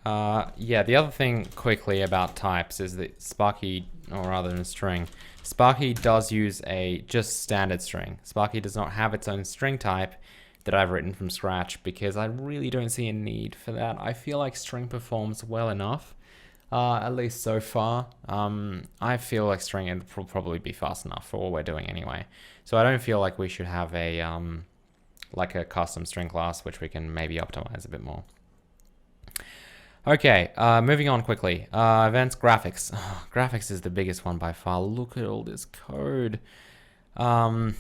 yeah, the other thing quickly about types is that Sparky, or rather than string, Sparky does use a just standard string. Sparky does not have its own string type that I've written from scratch, because I really don't see a need for that. I feel like string performs well enough, at least so far. I feel like string will probably be fast enough for what we're doing anyway. So I don't feel like we should have a like a custom string class, which we can maybe optimize a bit more. Okay, moving on quickly. Events, graphics. Oh, graphics is the biggest one by far. Look at all this code. And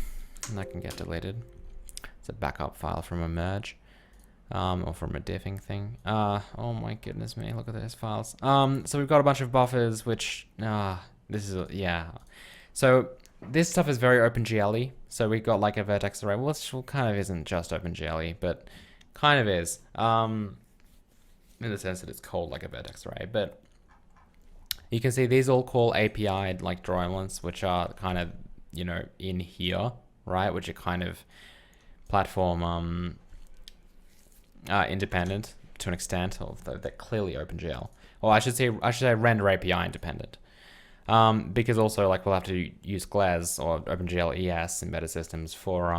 that can get deleted. It's a backup file from a merge, or from a diffing thing. Oh my goodness me, look at those files. So we've got a bunch of buffers, which, this is, yeah. So this stuff is very OpenGL-y. So we've got like a vertex array, which kind of isn't just OpenGL-y, but kind of is. In the sense that it's called like a vertex array, but you can see these all call API like draw elements, which are kind of, you know, in here, right? Which are kind of platform independent to an extent, although they're clearly OpenGL. Or I should say render API independent. Because also like we'll have to use GLES or OpenGL ES embedded systems for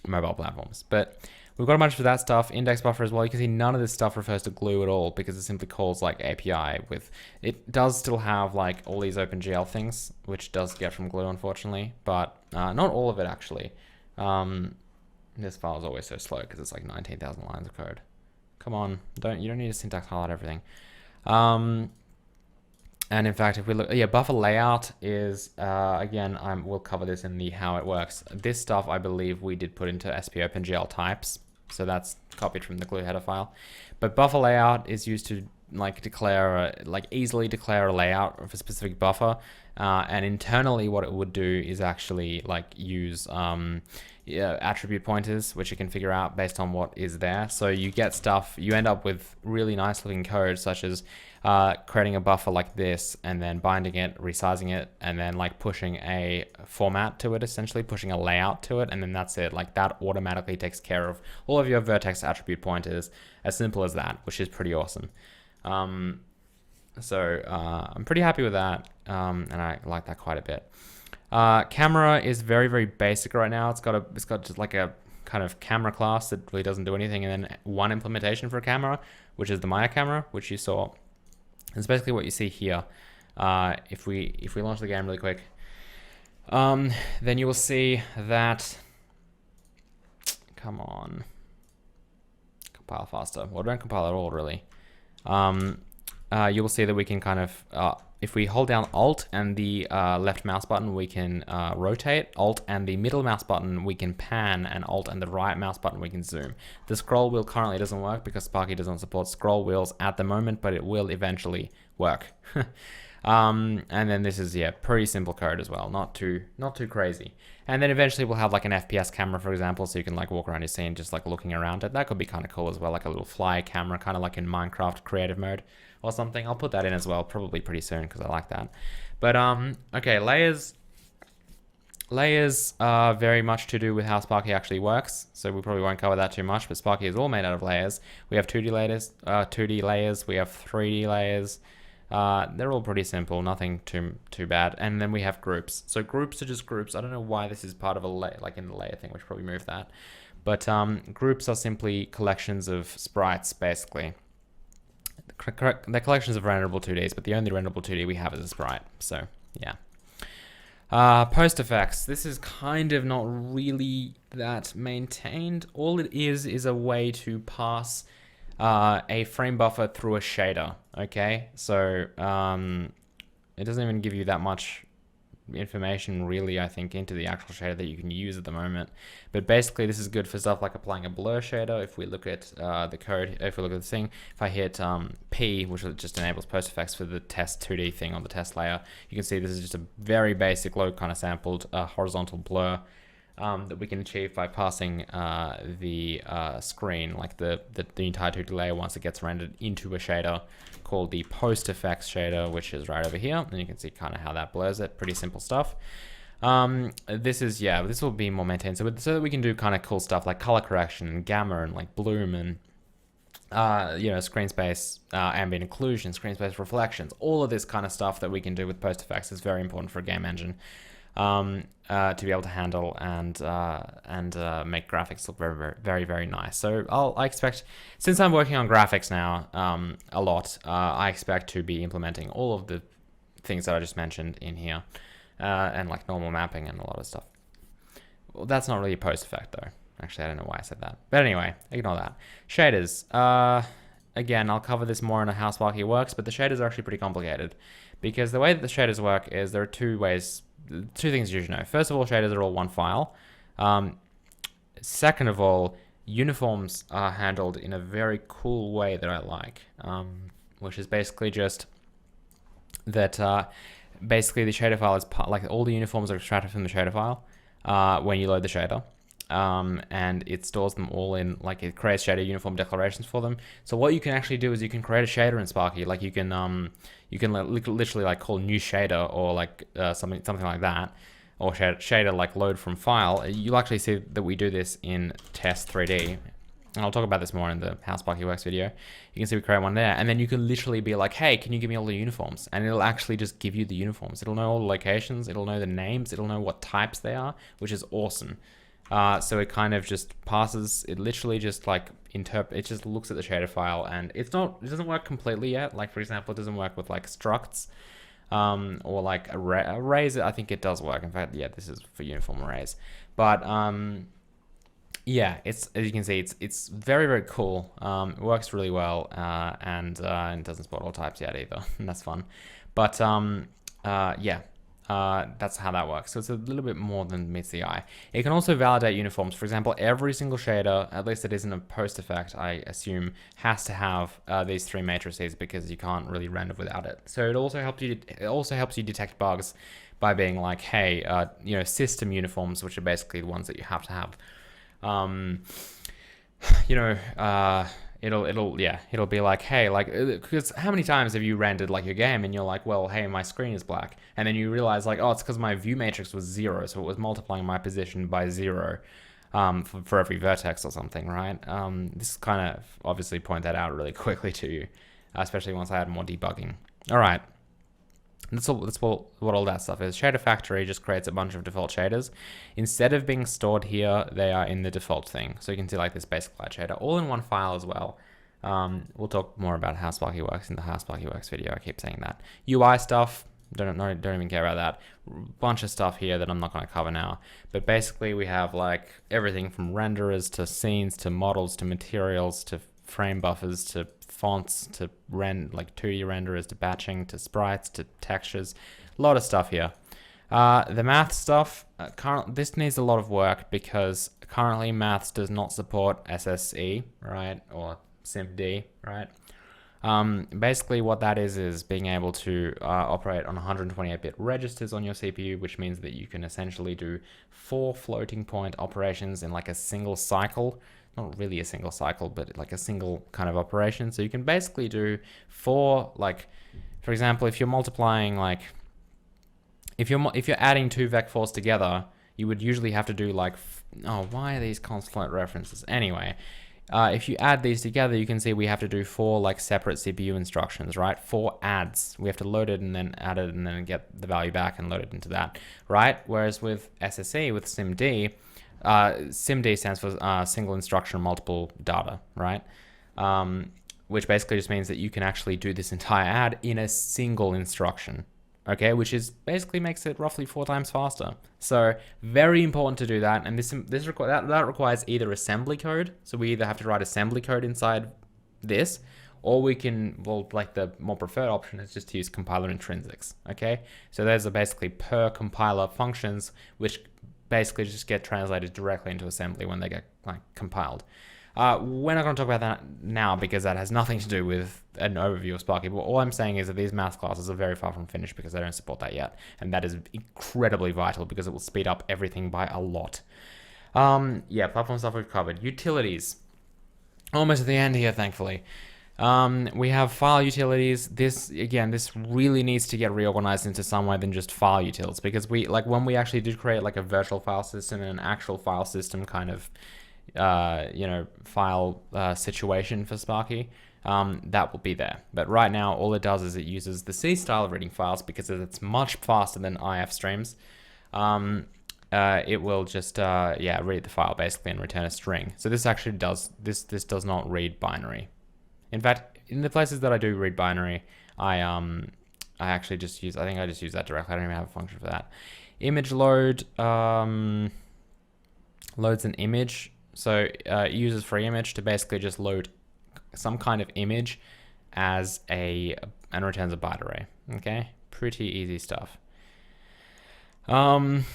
mobile platforms. But We've got a bunch of that stuff, index buffer as well. You can see none of this stuff refers to glue at all because it simply calls like API with, it does still have like all these OpenGL things, which does get from glue unfortunately, but not all of it actually. This file is always so slow because it's like 19,000 lines of code. Come on, you don't need to syntax highlight everything. And in fact, if we look, yeah, buffer layout is, again, we'll cover this in the how it works. This stuff, I believe we did put into SP OpenGL types. So that's copied from the glue header file. But buffer layout is used to like easily declare a layout of a specific buffer. And internally what it would do is actually like use attribute pointers, which you can figure out based on what is there. So you get stuff, you end up with really nice looking code, such as creating a buffer like this and then binding it, resizing it, and then like pushing a format to it, essentially pushing a layout to it. And then that's it. Like that automatically takes care of all of your vertex attribute pointers, as simple as that, which is pretty awesome. So I'm pretty happy with that, and I like that quite a bit. Camera is very, very basic right now. It's got just like a kind of camera class that really doesn't do anything, and then one implementation for a camera, which is the Maya camera, which you saw. It's basically what you see here. If we launch the game really quick, then you will see that. Come on, compile faster. Well, don't compile at all, really. You will see that we can kind of, if we hold down Alt and the left mouse button, we can rotate. Alt and the middle mouse button, we can pan, and Alt and the right mouse button, we can zoom. The scroll wheel currently doesn't work because Sparky doesn't support scroll wheels at the moment, but it will eventually work. And then this is, yeah, pretty simple code as well, not too crazy. And then eventually we'll have like an FPS camera, for example, so you can like walk around your scene just like looking around it. That could be kind of cool as well, like a little fly camera, kind of like in Minecraft creative mode or something. I'll put that in as well, probably pretty soon because I like that. But okay, layers are very much to do with how Sparky actually works, so we probably won't cover that too much, but Sparky is all made out of layers. We have 2D layers, we have 3D layers. They're all pretty simple, nothing too bad. And then we have groups. So groups are just groups. I don't know why this is part of a layer, like in the layer thing, we should probably move that. But groups are simply collections of sprites, basically. They're collections of renderable 2Ds, but the only renderable 2D we have is a sprite. So yeah. Post effects. This is kind of not really that maintained. All it is a way to pass a frame buffer through a shader. Okay, so it doesn't even give you that much information really, I think, into the actual shader that you can use at the moment. But basically this is good for stuff like applying a blur shader. If we look at the code, if we look at the thing, if I hit P, which just enables post effects for the test 2D thing on the test layer, you can see this is just a very basic low kind of sampled horizontal blur that we can achieve by passing the screen, like the entire 2D layer, once it gets rendered, into a shader called the post effects shader, which is right over here. And you can see kind of how that blurs it. Pretty simple stuff. This will be more maintained so that we can do kind of cool stuff like color correction and gamma and like bloom and screen space, ambient occlusion, screen space reflections. All of this kind of stuff that we can do with post effects is very important for a game engine. To be able to handle and make graphics look very, very, very nice. So I expect, since I'm working on graphics now a lot, I expect to be implementing all of the things that I just mentioned in here, and like normal mapping and a lot of stuff. Well, that's not really a post effect though. Actually, I don't know why I said that. But anyway, ignore that. Shaders. Again, I'll cover this more in how Sparky works, but the shaders are actually pretty complicated because the way that the shaders work is there are two things you should know. First of all, shaders are all one file. Second of all, uniforms are handled in a very cool way that I like, which is basically just that basically the shader file is like all the uniforms are extracted from the shader file when you load the shader. And it stores them all in, like it creates shader uniform declarations for them. So what you can actually do is you can create a shader in Sparky. Like you can literally like call new shader or like something like that, or shader like load from file. You'll actually see that we do this in test 3D. And I'll talk about this more in the How Sparky Works video. You can see we create one there, and then you can literally be like, hey, can you give me all the uniforms? And it'll actually just give you the uniforms. It'll know all the locations, it'll know the names, it'll know what types they are, which is awesome. So it kind of just passes, it literally just like it just looks at the shader file, and it doesn't work completely yet. Like for example, it doesn't work with like structs, or like arrays. I think it does work. In fact, yeah, this is for uniform arrays. But yeah, it's, as you can see, it's very, very cool. It works really well, and it doesn't support all types yet either, and that's fun. But yeah, that's how that works. So it's a little bit more than meets the eye. It can also validate uniforms. For example, every single shader, at least it isn't a post effect, I assume, has to have these 3 matrices, because you can't really render without it. So it also helps you detect bugs by being like, hey, you know, system uniforms, which are basically the ones that you have to have. You know, it'll be like, hey, like, because how many times have you rendered like your game and you're like, well, hey, my screen is black, and then you realize like, oh, it's because my view matrix was 0, so it was multiplying my position by 0 for every vertex or something, right? This kind of obviously point that out really quickly to you, especially once I add more debugging. All right. That's what all that stuff is. Shader Factory just creates a bunch of default shaders. Instead of being stored here, they are in the default thing. So you can see like this basic light shader, all in one file as well. We'll talk more about how Sparky works in the How Sparky Works video. I keep saying that. UI stuff, don't even care about that. Bunch of stuff here that I'm not going to cover now. But basically we have like everything from renderers to scenes to models to materials to frame buffers to fonts to like 2D renderers to batching to sprites to textures. A lot of stuff here. The math stuff, this needs a lot of work, because currently maths does not support SSE, right, or SIMD, right? Basically what that is being able to operate on 128-bit registers on your CPU, which means that you can essentially do 4 floating point operations in like a single cycle. Not really a single cycle, but like a single kind of operation. So you can basically do 4, like, for example, if you're multiplying, like, if you're adding 2 vec4s together, you would usually have to do like, oh, why are these const float references? Anyway, if you add these together, you can see we have to do 4 like separate CPU instructions, right? 4 adds. We have to load it and then add it and then get the value back and load it into that, right? Whereas with SSE, with SIMD, SIMD stands for single instruction multiple data, right? Which basically just means that you can actually do this entire add in a single instruction, okay? Which is basically makes it roughly 4 times faster. So very important to do that, and that requires either assembly code. So we either have to write assembly code inside this, or we can, well, like the more preferred option is just to use compiler intrinsics, okay? So those are basically per compiler functions, which basically just get translated directly into assembly when they get like compiled. We're not going to talk about that now, because that has nothing to do with an overview of Sparky. But all I'm saying is that these math classes are very far from finished, because they don't support that yet, and that is incredibly vital, because it will speed up everything by a lot. Yeah, platform stuff we've covered. Utilities, almost at the end here, thankfully. We have file utilities. This really needs to get reorganized into some way than just file utils, because when we actually did create like a virtual file system and an actual file system kind of, file situation for Sparky, that will be there. But right now, all it does is it uses the C style of reading files, because it's much faster than IF streams. It will just read the file basically and return a string. So this actually this does not read binary. In fact, in the places that I do read binary, I actually just use, I think I just use that directly. I don't even have a function for that. Image load loads an image. So it uses free image to basically just load some kind of image as and returns a byte array. Okay, pretty easy stuff. Log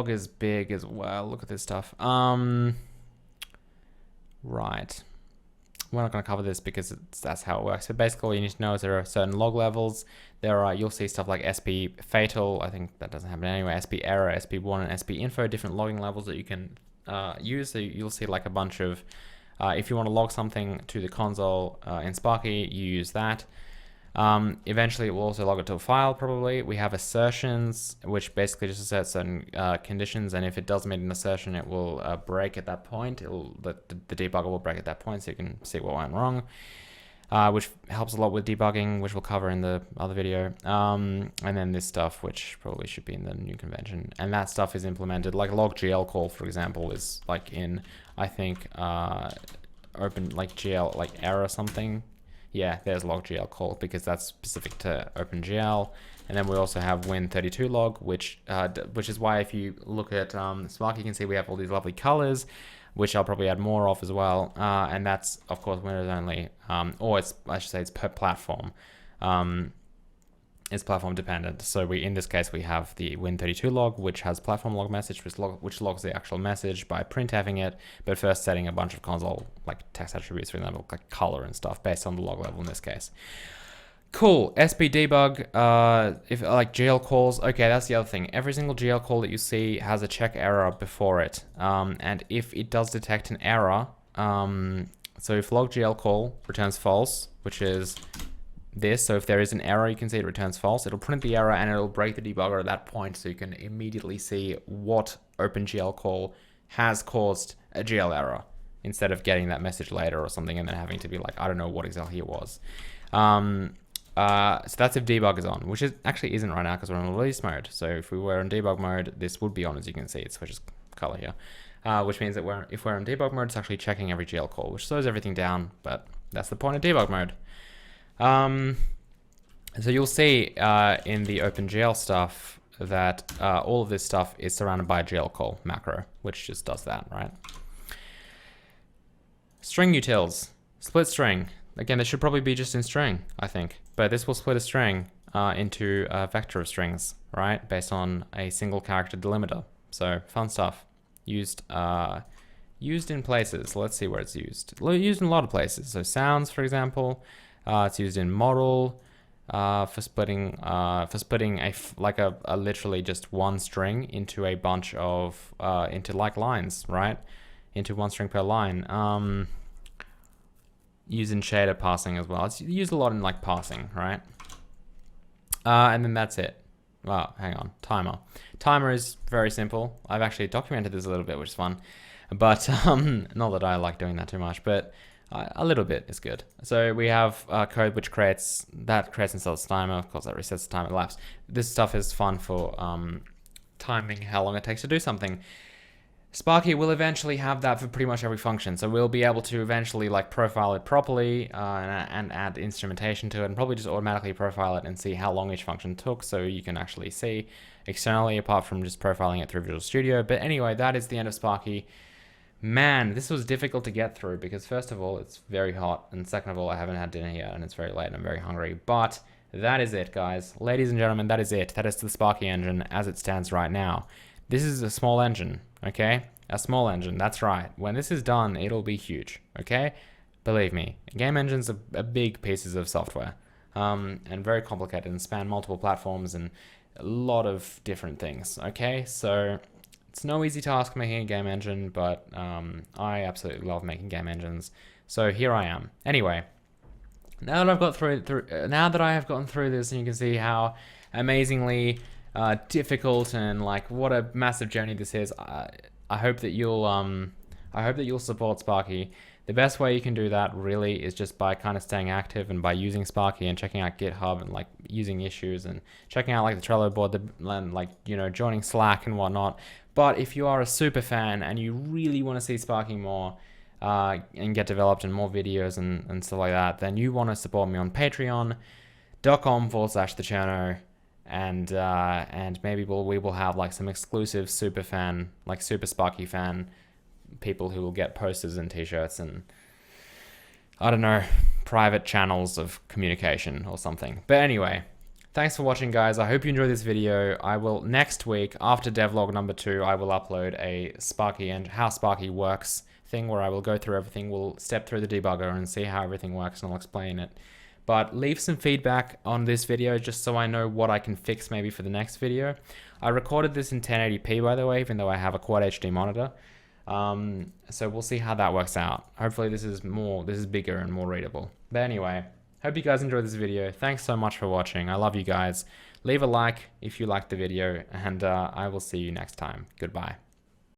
is big as well. Look at this stuff. Right. We're not going to cover this because that's how it works. So basically all you need to know is there are certain log levels. You'll see stuff like SP fatal. I think that doesn't happen anyway. SP error, SP1, and SP info, different logging levels that you can use. So you'll see like a bunch of, if you want to log something to the console in Sparky, you use that. Eventually it will also log it to a file probably. We have assertions, which basically just assert certain conditions, and if it does meet an assertion, it will break at that point. The debugger will break at that point, so you can see what went wrong. which helps a lot with debugging, which we'll cover in the other video. And then this stuff, which probably should be in the new convention. And that stuff is implemented, like log.gl call, for example, is like in, I think, open like GL, like error something. Yeah, there's log.gl call because that's specific to OpenGL. And then we also have win32 log, which is why if you look at Sparky, you can see we have all these lovely colors, which I'll probably add more of as well. And that's, of course, Windows only, or I should say it's per platform. It's platform dependent. So in this case, we have the win32 log, which has platform log message, which logs the actual message by printfing it, but first setting a bunch of console like text attributes, for example, like color and stuff based on the log level in this case. Cool. SP debug, if like GL calls, okay, that's the other thing. Every single GL call that you see has a check error before it. And if it does detect an error, so if log GL call returns false, which is this, so if there is an error, you can see it returns false. It'll print the error and it'll break the debugger at that point, so you can immediately see what OpenGL call has caused a GL error, instead of getting that message later or something and then having to be like, I don't know what exactly it was. So that's if debug is on, which actually isn't right now because we're in release mode. So if we were in debug mode, this would be on, as you can see. It switches color here, which means that if we're in debug mode, it's actually checking every GL call, which slows everything down, but that's the point of debug mode. So you'll see in the OpenGL stuff that all of this stuff is surrounded by a GL call macro, which just does that, right? String utils, split string. Again, this should probably be just in string, I think, but this will split a string into a vector of strings, right? Based on a single character delimiter. So fun stuff. Used in places. Let's see where it's used. Used in a lot of places. So sounds, for example, it's used in model for splitting a literally just one string into a bunch of into like lines, right? Into one string per line. Used in shader parsing as well. It's used a lot in like parsing, right? And then that's it. Oh, hang on, timer. Timer is very simple. I've actually documented this a little bit, which is fun, but not that I like doing that too much, but a little bit is good. So we have code which creates and sells timer. Of course, that resets the time it elapsed. This stuff is fun for timing how long it takes to do something. Sparky will eventually have that for pretty much every function, so we'll be able to eventually like profile it properly and add instrumentation to it, and probably just automatically profile it and see how long each function took, so you can actually see externally apart from just profiling it through Visual Studio. But anyway, that is the end of Sparky. Man, this was difficult to get through because first of all, it's very hot, and second of all, I haven't had dinner yet and it's very late and I'm very hungry. But that is it, guys. Ladies and gentlemen, that is it. That is the Sparky engine as it stands right now. This is a small engine, okay? A small engine, that's right. When this is done, it'll be huge, okay? Believe me, game engines are big pieces of software and very complicated and span multiple platforms and a lot of different things, okay? So it's no easy task making a game engine, but I absolutely love making game engines. So here I am. Anyway, now that I've got now that I have gotten through this, and you can see how amazingly difficult and like what a massive journey this is. I hope that you'll support Sparky. The best way you can do that really is just by kind of staying active and by using Sparky and checking out GitHub and like using issues and checking out like the Trello board and like, you know, joining Slack and whatnot. But if you are a super fan and you really want to see Sparky more and get developed in more videos and stuff like that, then you want to support me on patreon.com/the Cherno. And maybe we will have like some exclusive super fan, like super Sparky fan people who will get posters and t-shirts and I don't know, private channels of communication or something. But anyway, thanks for watching, guys. I hope you enjoyed this video. I will next week after devlog number 2, I will upload a Sparky and how Sparky works thing where I will go through everything. We'll step through the debugger and see how everything works, and I'll explain it. But leave some feedback on this video just so I know what I can fix maybe for the next video. I recorded this in 1080p, by the way, even though I have a Quad HD monitor. So we'll see how that works out. Hopefully this is bigger and more readable. But anyway, hope you guys enjoyed this video. Thanks so much for watching. I love you guys. Leave a like if you liked the video, and I will see you next time. Goodbye.